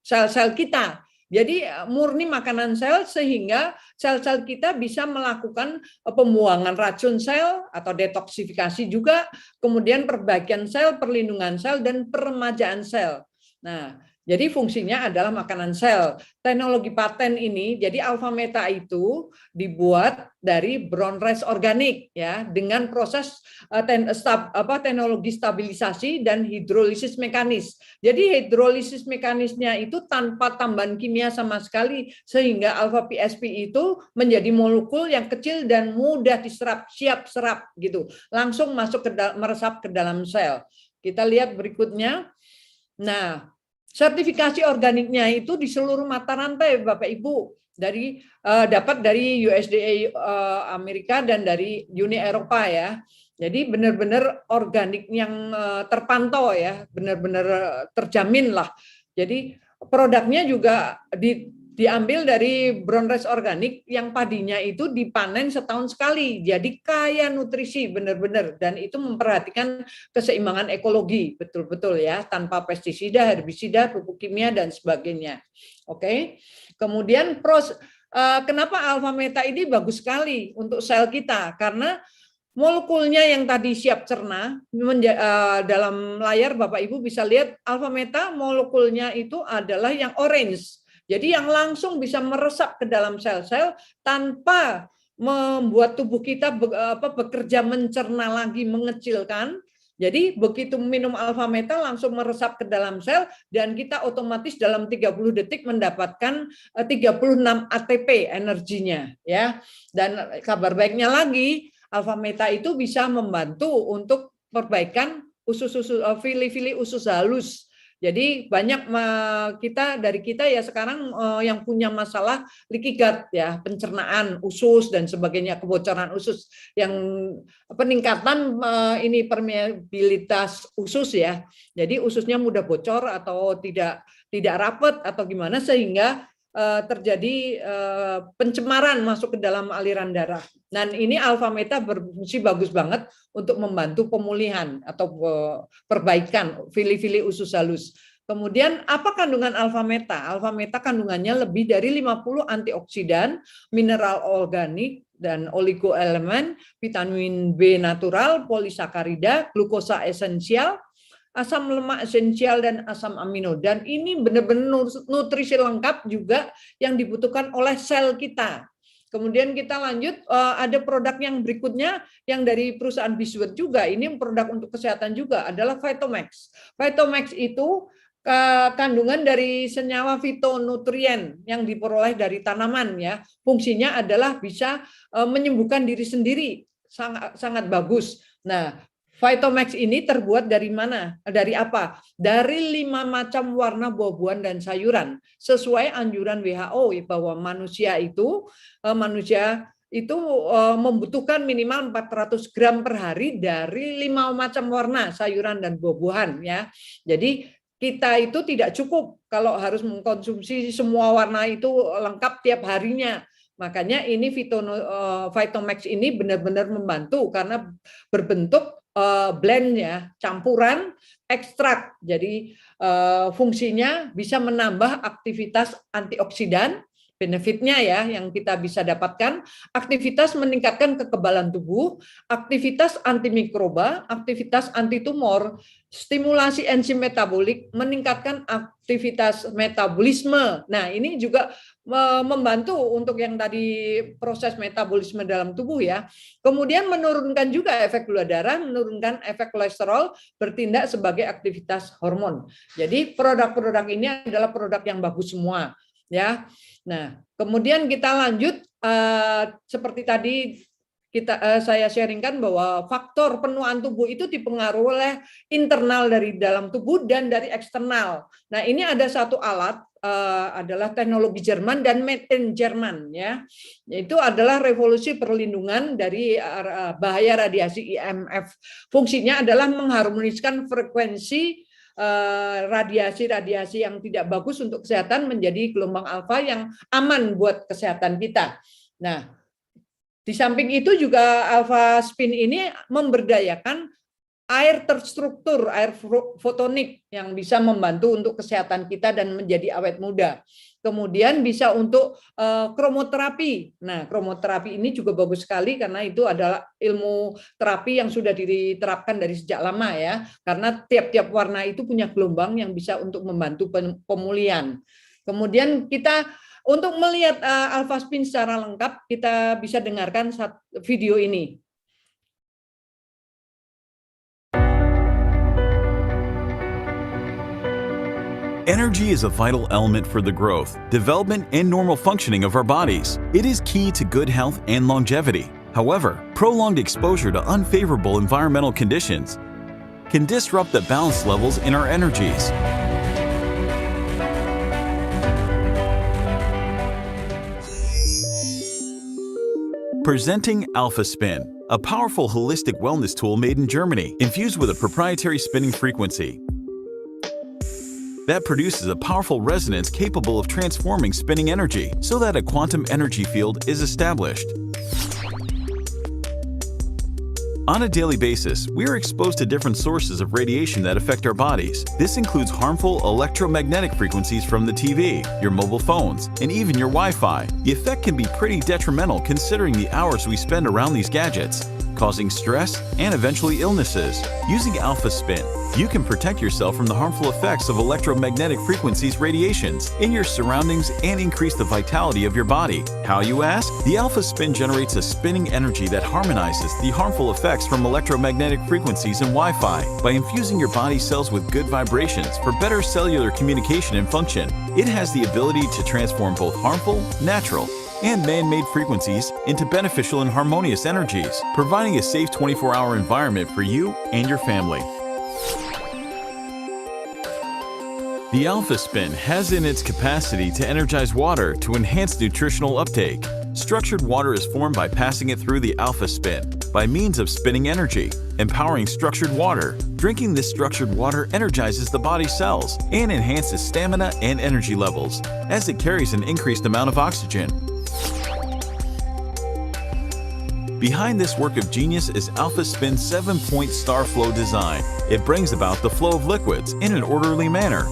sel-sel kita. Jadi murni makanan sel sehingga sel-sel kita bisa melakukan pembuangan racun sel atau detoksifikasi juga, kemudian perbaikan sel, perlindungan sel dan peremajaan sel. Nah, jadi fungsinya adalah makanan sel. Teknologi paten ini, jadi alpha meta itu dibuat dari brown rice organik ya dengan proses teknologi stabilisasi dan hidrolisis mekanis. Jadi hidrolisis mekanisnya itu tanpa tambahan kimia sama sekali sehingga alpha PSP itu menjadi molekul yang kecil dan mudah diserap, siap serap gitu. Langsung masuk meresap ke dalam sel. Kita lihat berikutnya. Nah, sertifikasi organiknya itu di seluruh mata rantai Bapak Ibu dapat dari USDA Amerika dan dari Uni Eropa ya. Jadi benar-benar organik yang terpantau ya, benar-benar terjamin lah. Jadi produknya juga diambil dari brown rice organik yang padinya itu dipanen setahun sekali. Jadi kaya nutrisi benar-benar dan itu memperhatikan keseimbangan ekologi betul-betul ya, tanpa pestisida, herbisida, pupuk kimia dan sebagainya. Oke. Kemudian kenapa alpha meta ini bagus sekali untuk sel kita? Karena molekulnya yang tadi siap cerna, dalam layar Bapak Ibu bisa lihat alpha meta molekulnya itu adalah yang orange. Jadi yang langsung bisa meresap ke dalam sel-sel tanpa membuat tubuh kita bekerja mencerna lagi, mengecilkan. Jadi begitu minum alpha meta langsung meresap ke dalam sel dan kita otomatis dalam 30 detik mendapatkan 36 ATP energinya ya. Dan kabar baiknya lagi, alpha meta itu bisa membantu untuk perbaikan fili-fili usus halus. Jadi banyak dari kita ya sekarang yang punya masalah leaky gut ya, pencernaan usus dan sebagainya, kebocoran usus, yang peningkatan ini permeabilitas usus ya. Jadi ususnya mudah bocor atau tidak rapat atau gimana, sehingga terjadi pencemaran masuk ke dalam aliran darah. Dan ini alfa meta berfungsi bagus banget untuk membantu pemulihan atau perbaikan fili-fili usus halus. Kemudian apa kandungan alfa meta? Alfa meta kandungannya lebih dari 50 antioksidan, mineral organik dan oligoelemen, vitamin B natural, polisakarida, glukosa esensial, asam lemak esensial, dan asam amino. Dan ini benar-benar nutrisi lengkap juga yang dibutuhkan oleh sel kita. Kemudian kita lanjut, ada produk yang berikutnya yang dari perusahaan Biswed juga. Ini produk untuk kesehatan juga, adalah Vitomax. Vitomax itu kandungan dari senyawa fitonutrien yang diperoleh dari tanaman ya. Fungsinya adalah bisa menyembuhkan diri sendiri, sangat bagus. Nah, Vitomax ini terbuat dari mana? Dari apa? Dari 5 macam warna buah-buahan dan sayuran. Sesuai anjuran WHO bahwa manusia itu membutuhkan minimal 400 gram per hari dari 5 macam warna sayuran dan buah-buahan ya. Jadi kita itu tidak cukup kalau harus mengkonsumsi semua warna itu lengkap tiap harinya. Makanya ini Vitomax ini benar-benar membantu karena berbentuk blend ya, campuran ekstrak. Jadi fungsinya bisa menambah aktivitas antioksidan, benefitnya ya yang kita bisa dapatkan, aktivitas meningkatkan kekebalan tubuh, aktivitas antimikroba, aktivitas antitumor, stimulasi enzim metabolik, meningkatkan aktivitas metabolisme. Nah, ini juga membantu untuk yang tadi proses metabolisme dalam tubuh ya. Kemudian menurunkan juga efek gula darah, menurunkan efek kolesterol, bertindak sebagai aktivitas hormon. Jadi produk-produk ini adalah produk yang bagus semua ya. Nah, kemudian kita lanjut seperti tadi saya sharingkan bahwa faktor penuaan tubuh itu dipengaruhi oleh internal dari dalam tubuh dan dari eksternal. Nah, ini ada satu alat adalah teknologi Jerman dan made in Jerman ya. Itu adalah revolusi perlindungan dari bahaya radiasi IMF. Fungsinya adalah mengharmoniskan frekuensi radiasi-radiasi yang tidak bagus untuk kesehatan menjadi gelombang alfa yang aman buat kesehatan kita. Nah, di samping itu juga alpha spin ini memberdayakan air terstruktur, air fotonik yang bisa membantu untuk kesehatan kita dan menjadi awet muda. Kemudian bisa untuk kromoterapi. Nah, kromoterapi ini juga bagus sekali karena itu adalah ilmu terapi yang sudah diterapkan dari sejak lama ya. Karena tiap-tiap warna itu punya gelombang yang bisa untuk membantu pemulihan. Kemudian kita untuk melihat alpha spin secara lengkap, kita bisa dengarkan video ini. Energy is a vital element for the growth, development, and normal functioning of our bodies. It is key to good health and longevity. However, prolonged exposure to unfavorable environmental conditions can disrupt the balance levels in our energies. Presenting Alpha Spin, a powerful holistic wellness tool made in Germany, infused with a proprietary spinning frequency that produces a powerful resonance capable of transforming spinning energy so that a quantum energy field is established. On a daily basis, we are exposed to different sources of radiation that affect our bodies. This includes harmful electromagnetic frequencies from the TV, your mobile phones, and even your Wi-Fi. The effect can be pretty detrimental considering the hours we spend around these gadgets, causing stress and eventually illnesses. Using Alpha Spin, you can protect yourself from the harmful effects of electromagnetic frequencies radiations in your surroundings and increase the vitality of your body. How, you ask? The Alpha Spin generates a spinning energy that harmonizes the harmful effects from electromagnetic frequencies and Wi-Fi by infusing your body cells with good vibrations for better cellular communication and function. It has the ability to transform both harmful, natural, and man-made frequencies into beneficial and harmonious energies, providing a safe 24-hour environment for you and your family. The Alpha Spin has in its capacity to energize water to enhance nutritional uptake. Structured water is formed by passing it through the Alpha Spin by means of spinning energy, empowering structured water. Drinking this structured water energizes the body's cells and enhances stamina and energy levels, as it carries an increased amount of oxygen. Behind this work of genius is Alpha Spin's 7-point star flow design. It brings about the flow of liquids in an orderly manner,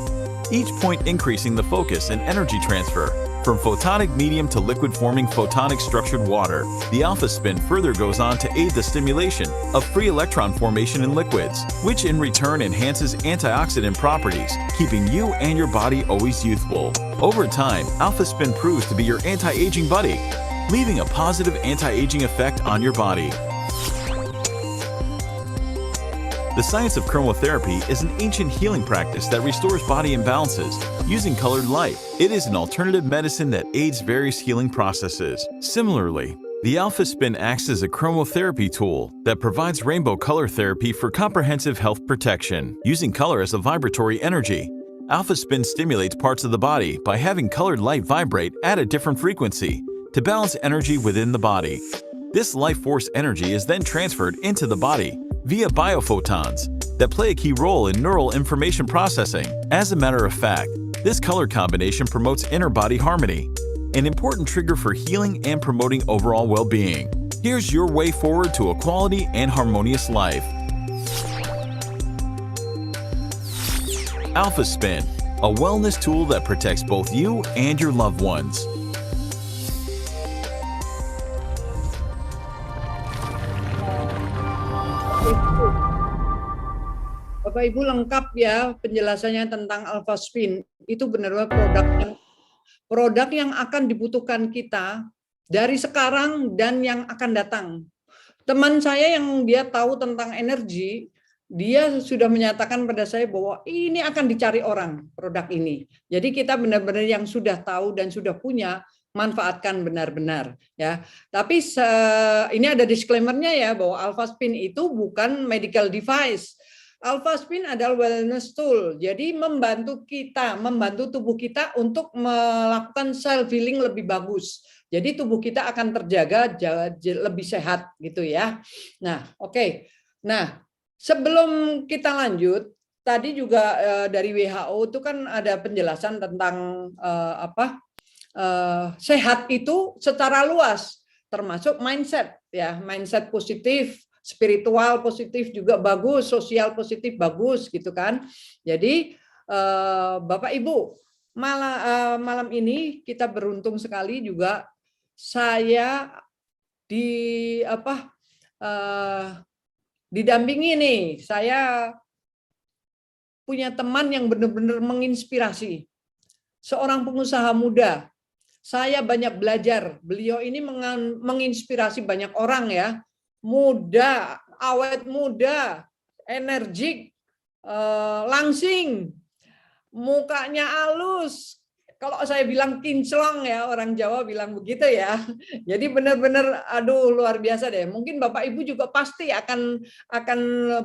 each point increasing the focus and energy transfer from photonic medium to liquid-forming photonic structured water. The Alpha Spin further goes on to aid the stimulation of free electron formation in liquids, which in return enhances antioxidant properties, keeping you and your body always youthful. Over time, Alpha Spin proves to be your anti-aging buddy, leaving a positive anti-aging effect on your body. The science of chromotherapy is an ancient healing practice that restores body imbalances using colored light. It is an alternative medicine that aids various healing processes. Similarly, the Alpha Spin acts as a chromotherapy tool that provides rainbow color therapy for comprehensive health protection. Using color as a vibratory energy, Alpha Spin stimulates parts of the body by having colored light vibrate at a different frequency to balance energy within the body. This life force energy is then transferred into the body via biophotons that play a key role in neural information processing. As a matter of fact, this color combination promotes inner body harmony, an important trigger for healing and promoting overall well-being. Here's your way forward to a quality and harmonious life. Alpha Spin, a wellness tool that protects both you and your loved ones. Bapak Ibu lengkap ya penjelasannya tentang Alpha Spin. Itu benar-benar produk yang akan dibutuhkan kita dari sekarang dan yang akan datang. Teman saya yang dia tahu tentang energi, dia sudah menyatakan pada saya bahwa ini akan dicari orang produk ini. Jadi kita benar-benar yang sudah tahu dan sudah punya, manfaatkan benar-benar ya. Tapi ini ada disclaimer-nya ya bahwa Alpha Spin itu bukan medical device. Alpha Spin adalah wellness tool, jadi membantu tubuh kita untuk melakukan self healing lebih bagus. Jadi tubuh kita akan terjaga lebih sehat gitu ya. Nah, oke. Nah, sebelum kita lanjut, tadi juga dari WHO itu kan ada penjelasan tentang sehat itu secara luas, termasuk mindset ya, mindset positif. Spiritual positif juga bagus, sosial positif bagus gitu kan. Jadi Bapak Ibu, malam ini kita beruntung sekali juga saya didampingi nih. Saya punya teman yang benar-benar menginspirasi. Seorang pengusaha muda. Saya banyak belajar. Beliau ini menginspirasi banyak orang ya. Muda, awet muda, energik, langsing, mukanya halus. Kalau saya bilang kinclong ya, orang Jawa bilang begitu ya. Jadi benar-benar aduh luar biasa deh. Mungkin Bapak Ibu juga pasti akan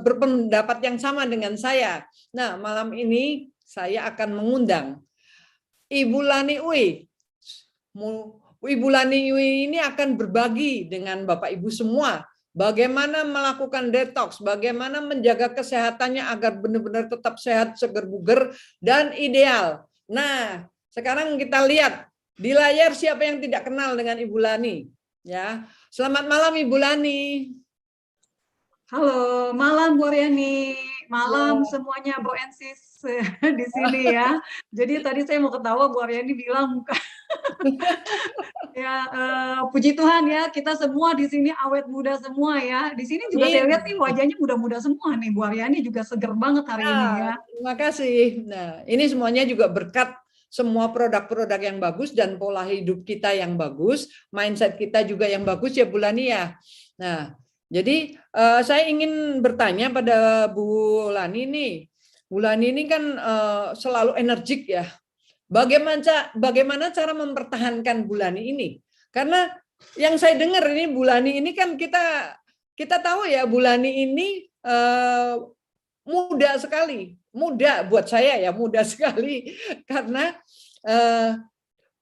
berpendapat yang sama dengan saya. Nah, malam ini saya akan mengundang Ibu Lani Uy. Ibu Lani Uy ini akan berbagi dengan Bapak Ibu semua bagaimana melakukan detox, bagaimana menjaga kesehatannya agar benar-benar tetap sehat, seger buger, dan ideal. Nah, sekarang kita lihat di layar siapa yang tidak kenal dengan Ibu Lani. Ya, selamat malam Ibu Lani. Halo, malam Bu Aryani, malam semuanya Bu Ensis di sini ya. Jadi tadi saya mau ketawa, Bu Aryani bilang muka. Ya, puji Tuhan ya, kita semua di sini awet muda semua ya. Di sini juga saya lihat nih wajahnya muda-muda semua nih, Bu Aryani juga seger banget hari ini ya. Terima kasih. Nah, ini semuanya juga berkat semua produk-produk yang bagus dan pola hidup kita yang bagus, mindset kita juga yang bagus ya Bu Lani ya. Nah, jadi saya ingin bertanya pada Bu Lani nih. Bu Lani ini kan selalu energik ya. Bagaimana cara mempertahankan Bu Lani ini? Karena yang saya dengar ini Bu Lani ini kan kita tahu ya Bu Lani ini muda sekali, muda buat saya ya, muda sekali karena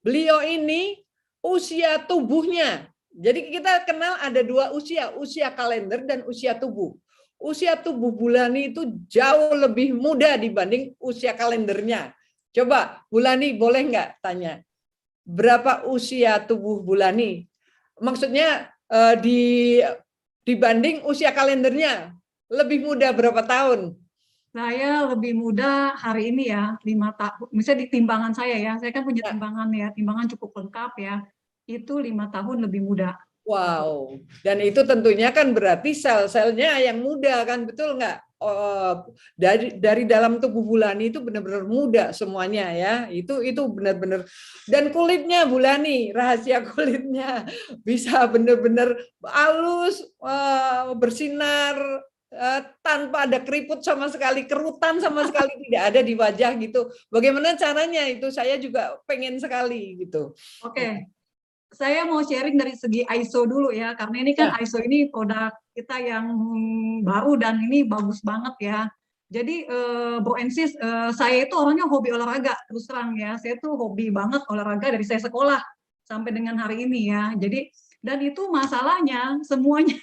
beliau ini usia tubuhnya. Jadi kita kenal ada dua usia kalender dan usia tubuh. Usia tubuh Bulani itu jauh lebih muda dibanding usia kalendernya. Coba Bulani boleh nggak tanya, berapa usia tubuh Bulani? Maksudnya dibanding usia kalendernya, lebih muda berapa tahun? Saya lebih muda hari ini ya, 5 tahun. Misalnya di timbangan saya kan punya timbangan ya, timbangan cukup lengkap ya. Itu 5 tahun lebih muda. Wow, dan itu tentunya kan berarti sel-selnya yang muda kan, betul nggak? Dari dalam tubuh Bulani itu benar-benar muda semuanya ya, itu benar-benar. Dan kulitnya Bulani, rahasia kulitnya bisa benar-benar halus, bersinar, tanpa ada keriput sama sekali, kerutan sama sekali tidak ada di wajah gitu. Bagaimana caranya itu? Saya juga pengen sekali gitu. Oke. Saya mau sharing dari segi ISO dulu ya, karena ini kan ISO ini produk kita yang baru dan ini bagus banget ya. Jadi Bro Ensis, saya itu orangnya hobi olahraga, terus terang ya. Saya tuh hobi banget olahraga dari saya sekolah sampai dengan hari ini ya. Jadi dan itu masalahnya semuanya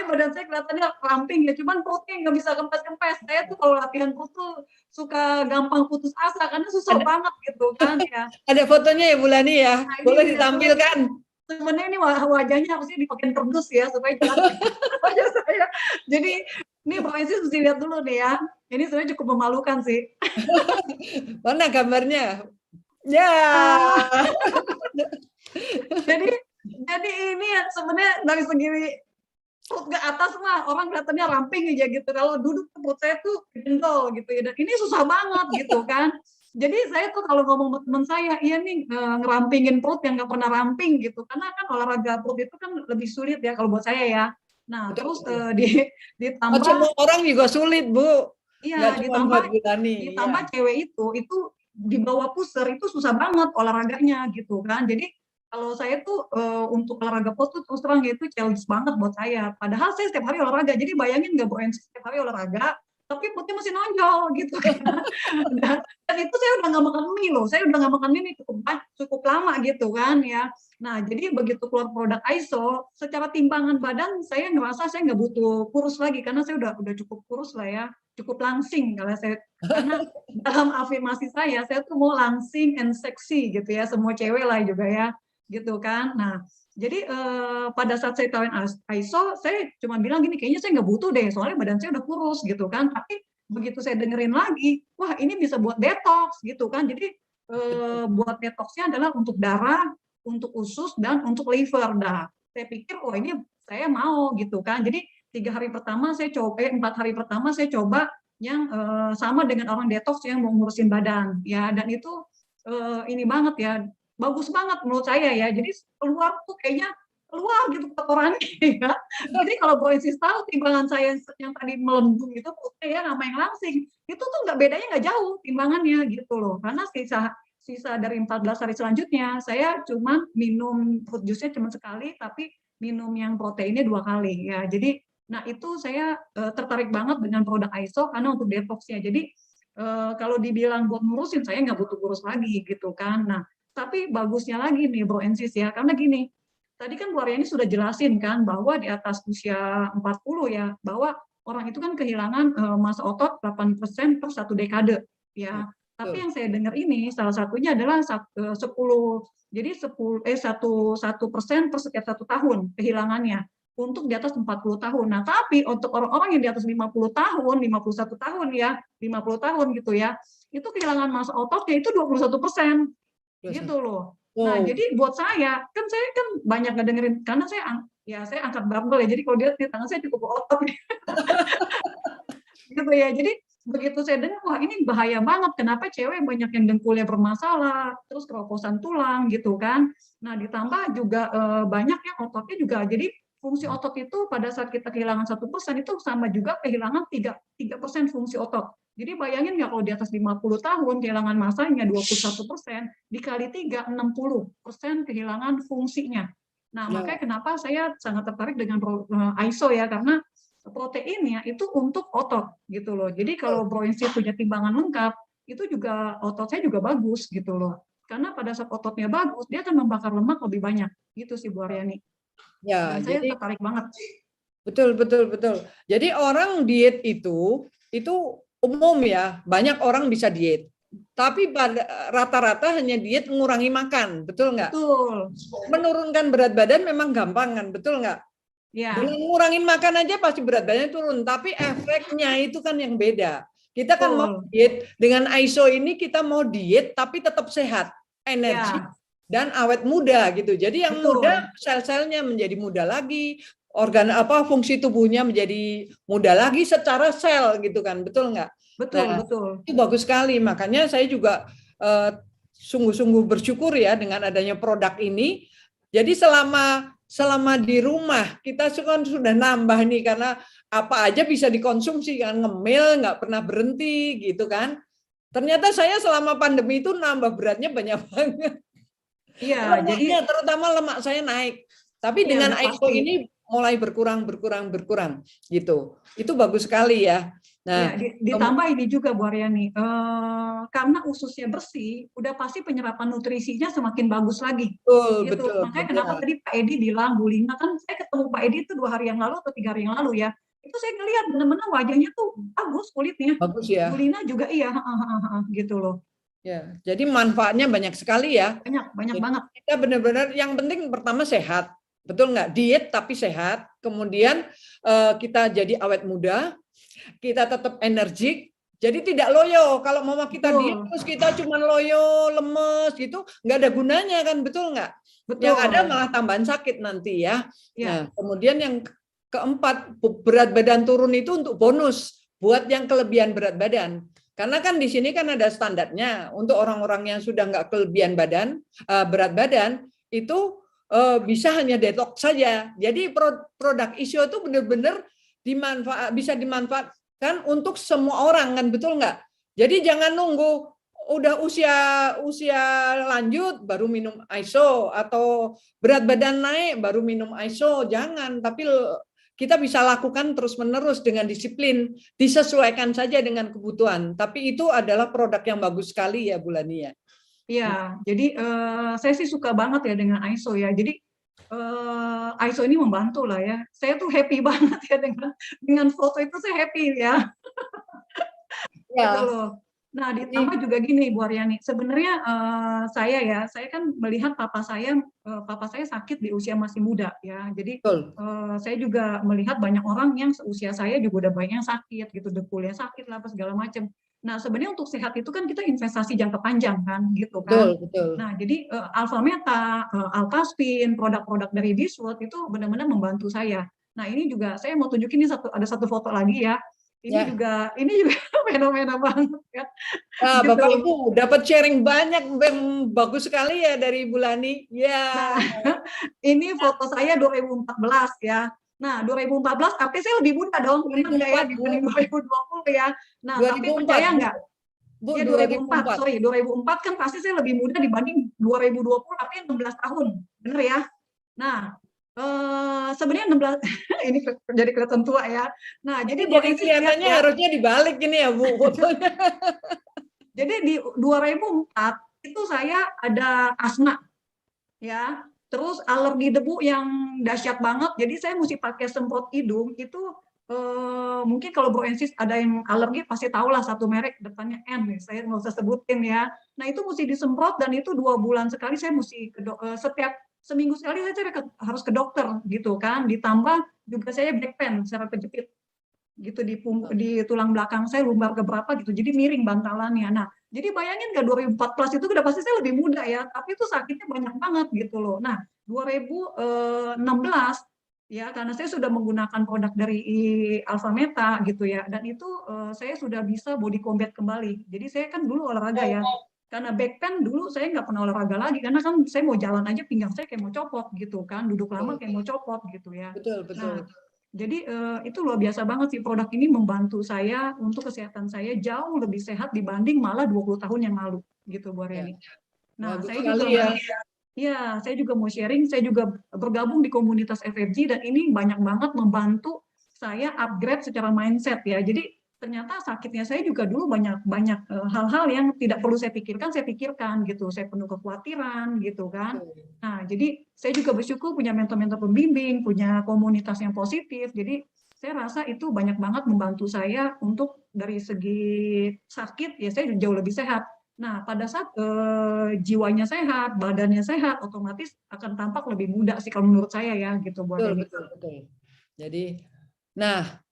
badan saya kelihatannya ramping ya, cuman perutnya nggak bisa kempes-kempes. Saya tuh kalau latihan perut tuh suka gampang putus asa karena susah banget gitu kan ya. Ada fotonya ya Bulani ya, Nah, boleh ditampilkan. Sebenarnya ini wajahnya harusnya dipakai kardus ya supaya jelas wajah saya. Jadi ini Bro Ensis mesti lihat dulu nih ya. Ini sebenarnya cukup memalukan sih. Mana gambarnya? Ya. Jadi ini sebenarnya dari segi perut ke atas mah orang kelihatannya ramping aja gitu. Kalau duduk perut saya tuh gendol gitu ya. Dan ini susah banget gitu kan. Jadi saya tuh kalau ngomong sama teman saya, iya nih ngerampingin perut yang nggak pernah ramping gitu. Karena kan olahraga perut itu kan lebih sulit ya kalau buat saya ya. Nah terus ditambah. Semua orang juga sulit Bu. Iya, ditambah cewek itu di bawah pusar itu susah banget olahraganya gitu kan. Jadi kalau saya tuh untuk olahraga perut tuh terus terang itu challenge banget buat saya. Padahal saya setiap hari olahraga. Jadi bayangin nggak Bro Ensis setiap hari olahraga, tapi perutnya masih nonjol gitu kan. Dan itu saya udah nggak makan mie loh. Saya udah nggak makan mie cukup lama gitu kan ya. Nah jadi begitu keluar produk ISO, secara timbangan badan saya ngerasa saya nggak butuh kurus lagi karena saya udah cukup kurus lah ya, cukup langsing kalau saya. Karena dalam afirmasi saya tuh mau langsing and sexy gitu ya, semua cewek lah juga ya. Gitu kan. Nah, jadi pada saat saya tawarin ISO, saya cuma bilang gini, kayaknya saya nggak butuh deh, soalnya badan saya udah kurus gitu kan. Tapi begitu saya dengerin lagi, wah ini bisa buat detox gitu kan. Jadi buat detoxnya adalah untuk darah, untuk usus dan untuk liver. Nah, saya pikir, oh ini saya mau gitu kan. Jadi 4 hari pertama saya coba yang sama dengan orang detox yang mau ngurusin badan ya, dan itu ini banget ya. Bagus banget menurut saya ya. Jadi keluar tuh kayaknya keluar gitu kotorannya ya. Jadi kalau Bro Ensis tahu timbangan saya yang tadi melembung itu putih ya sama yang langsing, itu tuh bedanya nggak jauh timbangannya gitu loh. Karena sisa dari 14 hari selanjutnya saya cuma minum fruit juice-nya cuma sekali, tapi minum yang proteinnya 2 kali ya. Jadi nah itu saya tertarik banget dengan produk ISO karena untuk detox-nya. Jadi kalau dibilang buat ngurusin saya nggak butuh kurus lagi gitu kan. Nah tapi bagusnya lagi nih Bro Ensis ya, karena gini, tadi kan Bu Aryani sudah jelasin kan bahwa di atas usia 40 ya, bahwa orang itu kan kehilangan massa otot 8% per 1 dekade ya. Tapi yang saya dengar ini salah satunya adalah 1% per setiap 1 tahun kehilangannya untuk di atas 40 tahun. Nah, tapi untuk orang-orang yang di atas 50 tahun, 51 tahun ya, 50 tahun gitu ya, itu kehilangan massa ototnya itu 21%. Gitu loh. Nah, jadi buat saya kan banyak ngedengerin karena saya angkat barbel ya. Jadi kalau dia di tangan saya cukup otot. Gitu ya. Jadi begitu saya dengar, wah ini bahaya banget. Kenapa cewek banyak yang dengkulnya bermasalah, terus keroposan tulang gitu kan. Nah, ditambah juga banyak yang ototnya juga. Jadi fungsi otot itu pada saat kita kehilangan 1% itu sama juga kehilangan 3% fungsi otot. Jadi bayangin nggak kalau di atas 50 tahun kehilangan massanya 21%, dikali 3, 60% kehilangan fungsinya. Nah, makanya kenapa saya sangat tertarik dengan ISO ya, karena proteinnya itu untuk otot gitu loh. Jadi kalau Bro Insi punya timbangan lengkap, itu juga ototnya juga bagus gitu loh. Karena pada saat ototnya bagus, dia akan membakar lemak lebih banyak. Gitu sih Bu Aryani. Ya, Dan saya jadi tertarik banget. betul, betul, betul. Jadi orang diet itu umum ya, banyak orang bisa diet. Tapi pada rata-rata hanya diet mengurangi makan, betul nggak? Betul. Menurunkan berat badan memang gampang kan, betul nggak? Ya. Dengan ngurangin makan aja pasti berat badannya turun, tapi efeknya itu kan yang beda. Kita kan mau diet dengan ISO ini, kita mau diet tapi tetap sehat, energi dan awet muda gitu. Jadi yang muda, sel-selnya menjadi muda lagi, fungsi tubuhnya menjadi muda lagi secara sel gitu kan, betul nggak? Betul, nah, betul. Itu bagus sekali. Makanya saya juga sungguh-sungguh bersyukur ya dengan adanya produk ini. Jadi selama di rumah kita kan sudah nambah nih, karena apa aja bisa dikonsumsi kan, ngemil nggak pernah berhenti gitu kan. Ternyata saya selama pandemi itu nambah beratnya banyak banget. Iya, jadi terutama lemak saya naik. Tapi dengan ISO ini mulai berkurang gitu. Itu bagus sekali ya. Nah, ditambah ini juga Bu Aryani, karena ususnya bersih, udah pasti penyerapan nutrisinya semakin bagus lagi. Betul, gitu. betul. Makanya kenapa tadi Pak Edi bilang, Bu Lina, kan saya ketemu Pak Edi itu 2 hari yang lalu atau 3 hari yang lalu ya. Itu saya ngelihat benar-benar wajahnya tuh bagus kulitnya. Bagus ya. Bu Lina juga iya, gitu loh. Ya, jadi manfaatnya banyak sekali ya. Banyak banget. Kita benar-benar yang penting pertama sehat, betul nggak? Diet tapi sehat. Kemudian kita jadi awet muda, kita tetap energik. Jadi tidak loyo. Kalau mau kita diet terus kita cuma loyo, lemes gitu, nggak ada gunanya kan, betul nggak? Betul. Yang ada malah tambahan sakit nanti ya. Nah, kemudian yang keempat, berat badan turun itu untuk bonus buat yang kelebihan berat badan. Karena kan di sini kan ada standarnya untuk orang-orang yang sudah nggak kelebihan berat badan itu bisa hanya detox saja. Jadi produk ISO itu benar-benar bisa dimanfaatkan untuk semua orang kan, betul nggak? Jadi jangan nunggu udah usia lanjut baru minum ISO atau berat badan naik baru minum ISO, jangan. Tapi kita bisa lakukan terus-menerus dengan disiplin, disesuaikan saja dengan kebutuhan. Tapi itu adalah produk yang bagus sekali ya, Bu Lani ya. Iya, jadi saya sih suka banget ya dengan ISO ya. Jadi ISO ini membantu lah ya. Saya tuh happy banget ya dengan foto itu, saya happy ya. Gitu loh. Nah, ditambah juga gini Bu Aryani, sebenarnya saya kan melihat papa saya sakit di usia masih muda ya. Jadi saya juga melihat banyak orang yang seusia saya juga udah banyak yang sakit gitu, dekulnya sakit lah apa segala macam. Nah, sebenarnya untuk sehat itu kan kita investasi jangka panjang kan gitu kan. Betul. Nah, jadi Alpha Meta, Alphaspin, produk-produk dari This World itu benar-benar membantu saya. Nah, ini juga saya mau tunjukin ini ada satu foto lagi ya. Ini juga fenomena banget ya. Nah, Bapak Ibu dapat sharing banyak, bagus sekali ya dari Bu Lani. Ya. Nah, ini foto saya 2014 ya. Nah, 2014 artinya saya lebih muda dong, benar nggak ya dibanding 2020 ya. Nah, 2004, tapi percaya nggak? Bu, ya 2004 kan pasti saya lebih muda dibanding 2020, artinya 16 tahun, benar ya? Nah, sebenarnya 16 ini jadi kelihatan tua ya. Nah, jadi kelihatannya harusnya dibalik ini ya, Bu. Jadi di 2004 itu saya ada asma. Ya. Terus alergi debu yang dahsyat banget. Jadi saya mesti pakai semprot hidung itu mungkin kalau Bro Ensis ada yang alergi pasti tahu lah satu merek depannya N nih. Saya nggak usah sebutin ya. Nah, itu mesti disemprot dan itu 2 bulan sekali saya mesti setiap seminggu sekali saya harus ke dokter gitu kan, ditambah juga saya back pain secara kejepit gitu di tulang belakang saya lumbar ke berapa gitu, jadi miring bantalannya. Nah, jadi bayangin nggak 2014 itu udah pasti saya lebih muda ya, tapi itu sakitnya banyak banget gitu loh. Nah, 2016 ya karena saya sudah menggunakan produk dari Alpha Meta gitu ya, dan itu saya sudah bisa body combat kembali. Jadi saya kan dulu olahraga ya. Karena back pain dulu saya nggak pernah olahraga lagi, karena kan saya mau jalan aja pinggang saya kayak mau copot gitu kan, duduk lama kayak mau copot gitu ya. Betul. Nah, jadi itu luar biasa banget sih, produk ini membantu saya untuk kesehatan saya jauh lebih sehat dibanding malah 20 tahun yang lalu gitu Bu Aryani. Nah, saya juga mau sharing, saya juga bergabung di komunitas FFG dan ini banyak banget membantu saya upgrade secara mindset ya. Jadi ternyata sakitnya saya juga dulu banyak hal-hal yang tidak perlu saya pikirkan gitu. Saya penuh kekhawatiran gitu kan. Nah, jadi saya juga bersyukur punya mentor-mentor pembimbing, punya komunitas yang positif. Jadi saya rasa itu banyak banget membantu saya untuk dari segi sakit ya saya jauh lebih sehat. Nah, pada saat jiwanya sehat, badannya sehat, otomatis akan tampak lebih muda sih kalau menurut saya ya gitu buat ini. Betul. Jadi, nah,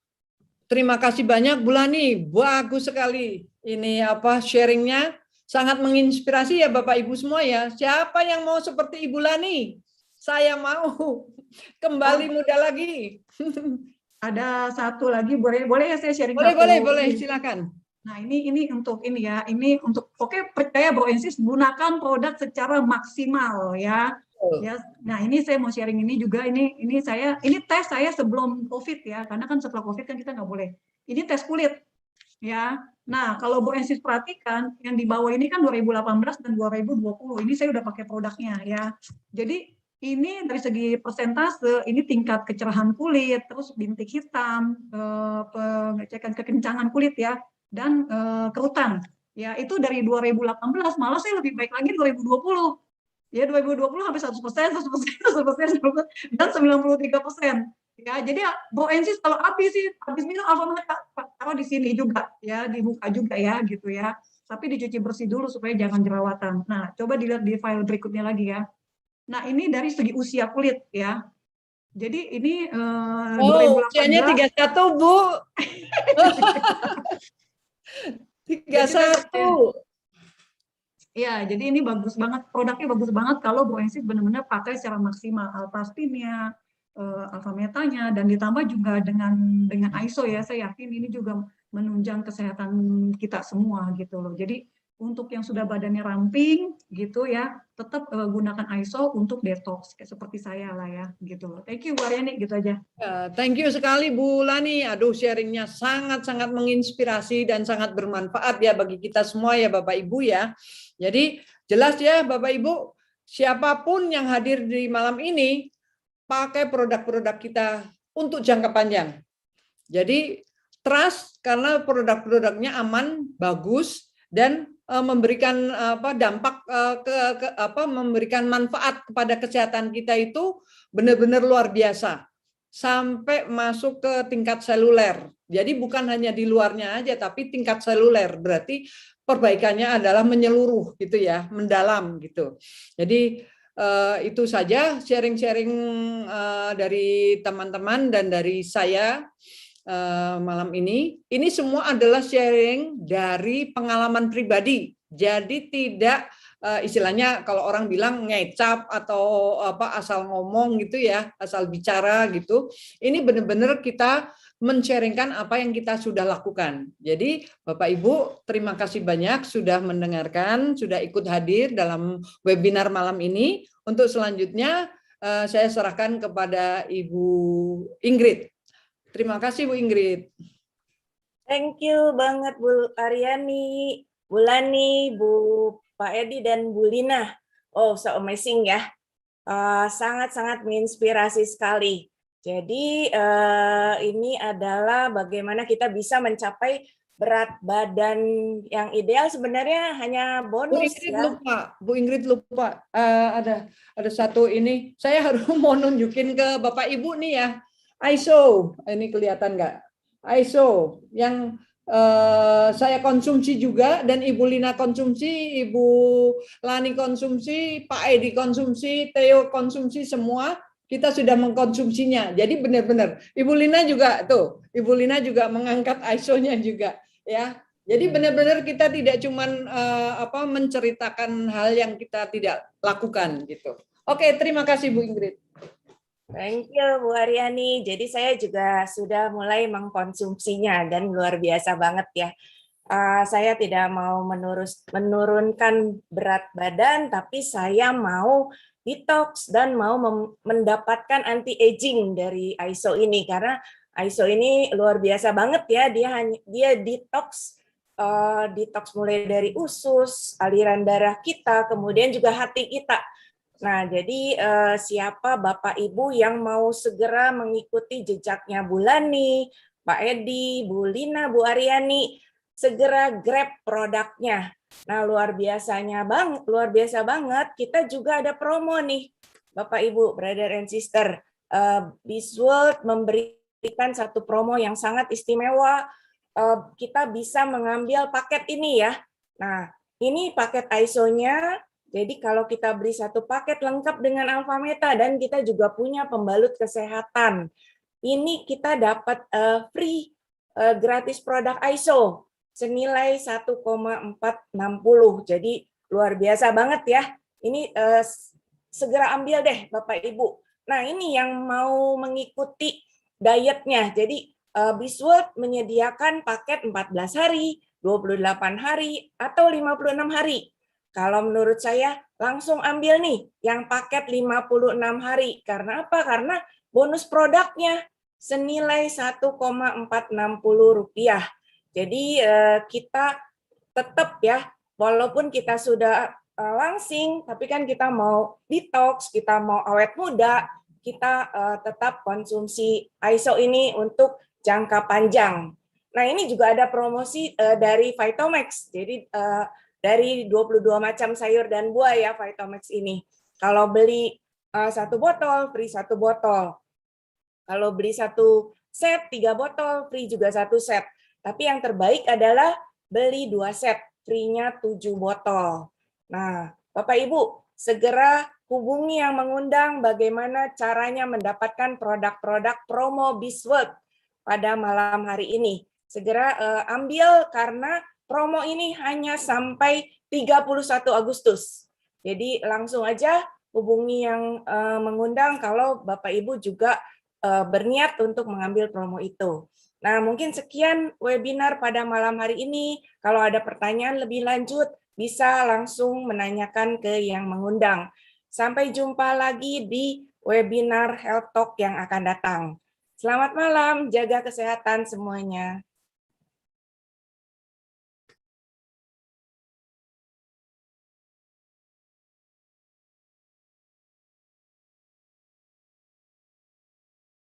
terima kasih banyak Bu Lani, bagus sekali ini sharingnya, sangat menginspirasi ya Bapak Ibu semua ya. Siapa yang mau seperti Ibu Lani? Saya mau kembali muda lagi. Ada satu lagi, boleh ya saya sharing? Boleh, silakan. Nah, ini untuk oke, percaya Bro Ensis, gunakan produk secara maksimal ya. Ya, nah ini saya mau sharing ini juga, ini tes saya sebelum COVID ya, karena kan setelah COVID kan kita nggak boleh. Ini tes kulit ya. Nah, kalau Bro Ensis perhatikan yang di bawah ini kan 2018 dan 2020. Ini saya udah pakai produknya ya. Jadi ini dari segi persentase, ini tingkat kecerahan kulit, terus bintik hitam, pengecekan kekencangan kulit ya, dan kerutan. Ya, itu dari 2018, malah saya lebih baik lagi 2020. Ya, 2020 hampir 100%, dan 93%. Ya, jadi Bro Ensis kalau habis minum Alfamart taruh di sini juga ya, di muka juga ya gitu ya. Tapi dicuci bersih dulu supaya jangan jerawatan. Nah, coba dilihat di file berikutnya lagi ya. Nah, ini dari segi usia kulit ya. Jadi ini 2018. Usianya 31, Bu. 31. Ya, jadi ini bagus banget, produknya bagus banget kalau Bro Ensis benar-benar pakai secara maksimal. Alpastinnya, Alfametanya, dan ditambah juga dengan ISO ya, saya yakin ini juga menunjang kesehatan kita semua gitu loh. Jadi untuk yang sudah badannya ramping gitu ya, tetap gunakan ISO untuk detox kayak seperti saya lah ya gitu loh. Thank you Bu Aryani, gitu aja. Thank you sekali Bu Lani. Aduh, sharingnya sangat-sangat menginspirasi dan sangat bermanfaat ya bagi kita semua ya Bapak Ibu ya. Jadi jelas ya Bapak Ibu, siapapun yang hadir di malam ini pakai produk-produk kita untuk jangka panjang. Jadi trust karena produk-produknya aman, bagus, dan memberikan dampak memberikan manfaat kepada kesehatan kita itu benar-benar luar biasa sampai masuk ke tingkat seluler. Jadi bukan hanya di luarnya aja tapi tingkat seluler, berarti perbaikannya adalah menyeluruh gitu ya, mendalam gitu. Jadi itu saja sharing-sharing dari teman-teman dan dari saya malam ini. Ini semua adalah sharing dari pengalaman pribadi. Jadi tidak istilahnya kalau orang bilang ngecap atau asal ngomong gitu ya, asal bicara gitu. Ini benar-benar kita men-sharingkan apa yang kita sudah lakukan. Jadi Bapak Ibu, terima kasih banyak sudah mendengarkan, sudah ikut hadir dalam webinar malam ini. Untuk selanjutnya saya serahkan kepada Ibu Ingrid. Terima kasih Bu Ingrid. Thank you banget Bu Aryani, Bu Lani, Bu Pak Edi, dan Bu Lina. Oh, so amazing ya. Sangat-sangat menginspirasi sekali. Jadi ini adalah bagaimana kita bisa mencapai berat badan yang ideal, sebenarnya hanya bonus. Bu Ingrid lupa. Ada satu ini. Saya harus mau nunjukin ke Bapak Ibu nih ya. ISO, ini kelihatan nggak? ISO yang saya konsumsi juga dan Ibu Lina konsumsi, Ibu Lani konsumsi, Pak Edi konsumsi, Theo konsumsi, semua kita sudah mengkonsumsinya. Jadi benar-benar Ibu Lina juga tuh, Ibu Lina juga mengangkat ISO-nya juga ya. Jadi benar-benar kita tidak cuman menceritakan hal yang kita tidak lakukan gitu. Oke, terima kasih Bu Ingrid. Thank you Bu Aryani. Jadi saya juga sudah mulai mengkonsumsinya dan luar biasa banget ya. Saya tidak mau menurunkan berat badan, tapi saya mau detox dan mau mendapatkan anti-aging dari ISO ini, karena ISO ini luar biasa banget ya. Dia detox mulai dari usus, aliran darah kita, kemudian juga hati kita. Nah, jadi siapa Bapak Ibu yang mau segera mengikuti jejaknya Bu Lani, Pak Edi, Bu Lina, Bu Aryani, segera grab produknya. Nah, luar biasa banget. Kita juga ada promo nih, Bapak Ibu, brother and sister. Bisworld memberikan satu promo yang sangat istimewa. Kita bisa mengambil paket ini ya. Nah, ini paket ISO-nya. Jadi kalau kita beli satu paket lengkap dengan alfa meta dan kita juga punya pembalut kesehatan. Ini kita dapat free gratis produk ISO senilai 1,460. Jadi luar biasa banget ya. Ini segera ambil deh Bapak Ibu. Nah, ini yang mau mengikuti dietnya. Jadi Bisworld menyediakan paket 14 hari, 28 hari, atau 56 hari. Kalau menurut saya langsung ambil nih yang paket 56 hari. Karena apa? Karena bonus produknya senilai Rp1,460. Jadi kita tetap ya, walaupun kita sudah langsing, tapi kan kita mau detox, kita mau awet muda, kita tetap konsumsi ISO ini untuk jangka panjang. Nah, ini juga ada promosi dari Vitomix. Jadi dari 22 macam sayur dan buah ya Vitomix ini. Kalau beli satu botol, free satu botol. Kalau beli satu set, 3 botol, free juga satu set. Tapi yang terbaik adalah beli 2 set, free-nya 7 botol. Nah, Bapak Ibu, segera hubungi yang mengundang bagaimana caranya mendapatkan produk-produk promo Bisworld pada malam hari ini. Segera ambil karena promo ini hanya sampai 31 Agustus. Jadi langsung aja hubungi yang mengundang kalau Bapak Ibu juga berniat untuk mengambil promo itu. Nah, mungkin sekian webinar pada malam hari ini. Kalau ada pertanyaan lebih lanjut, bisa langsung menanyakan ke yang mengundang. Sampai jumpa lagi di webinar Health Talk yang akan datang. Selamat malam, jaga kesehatan semuanya.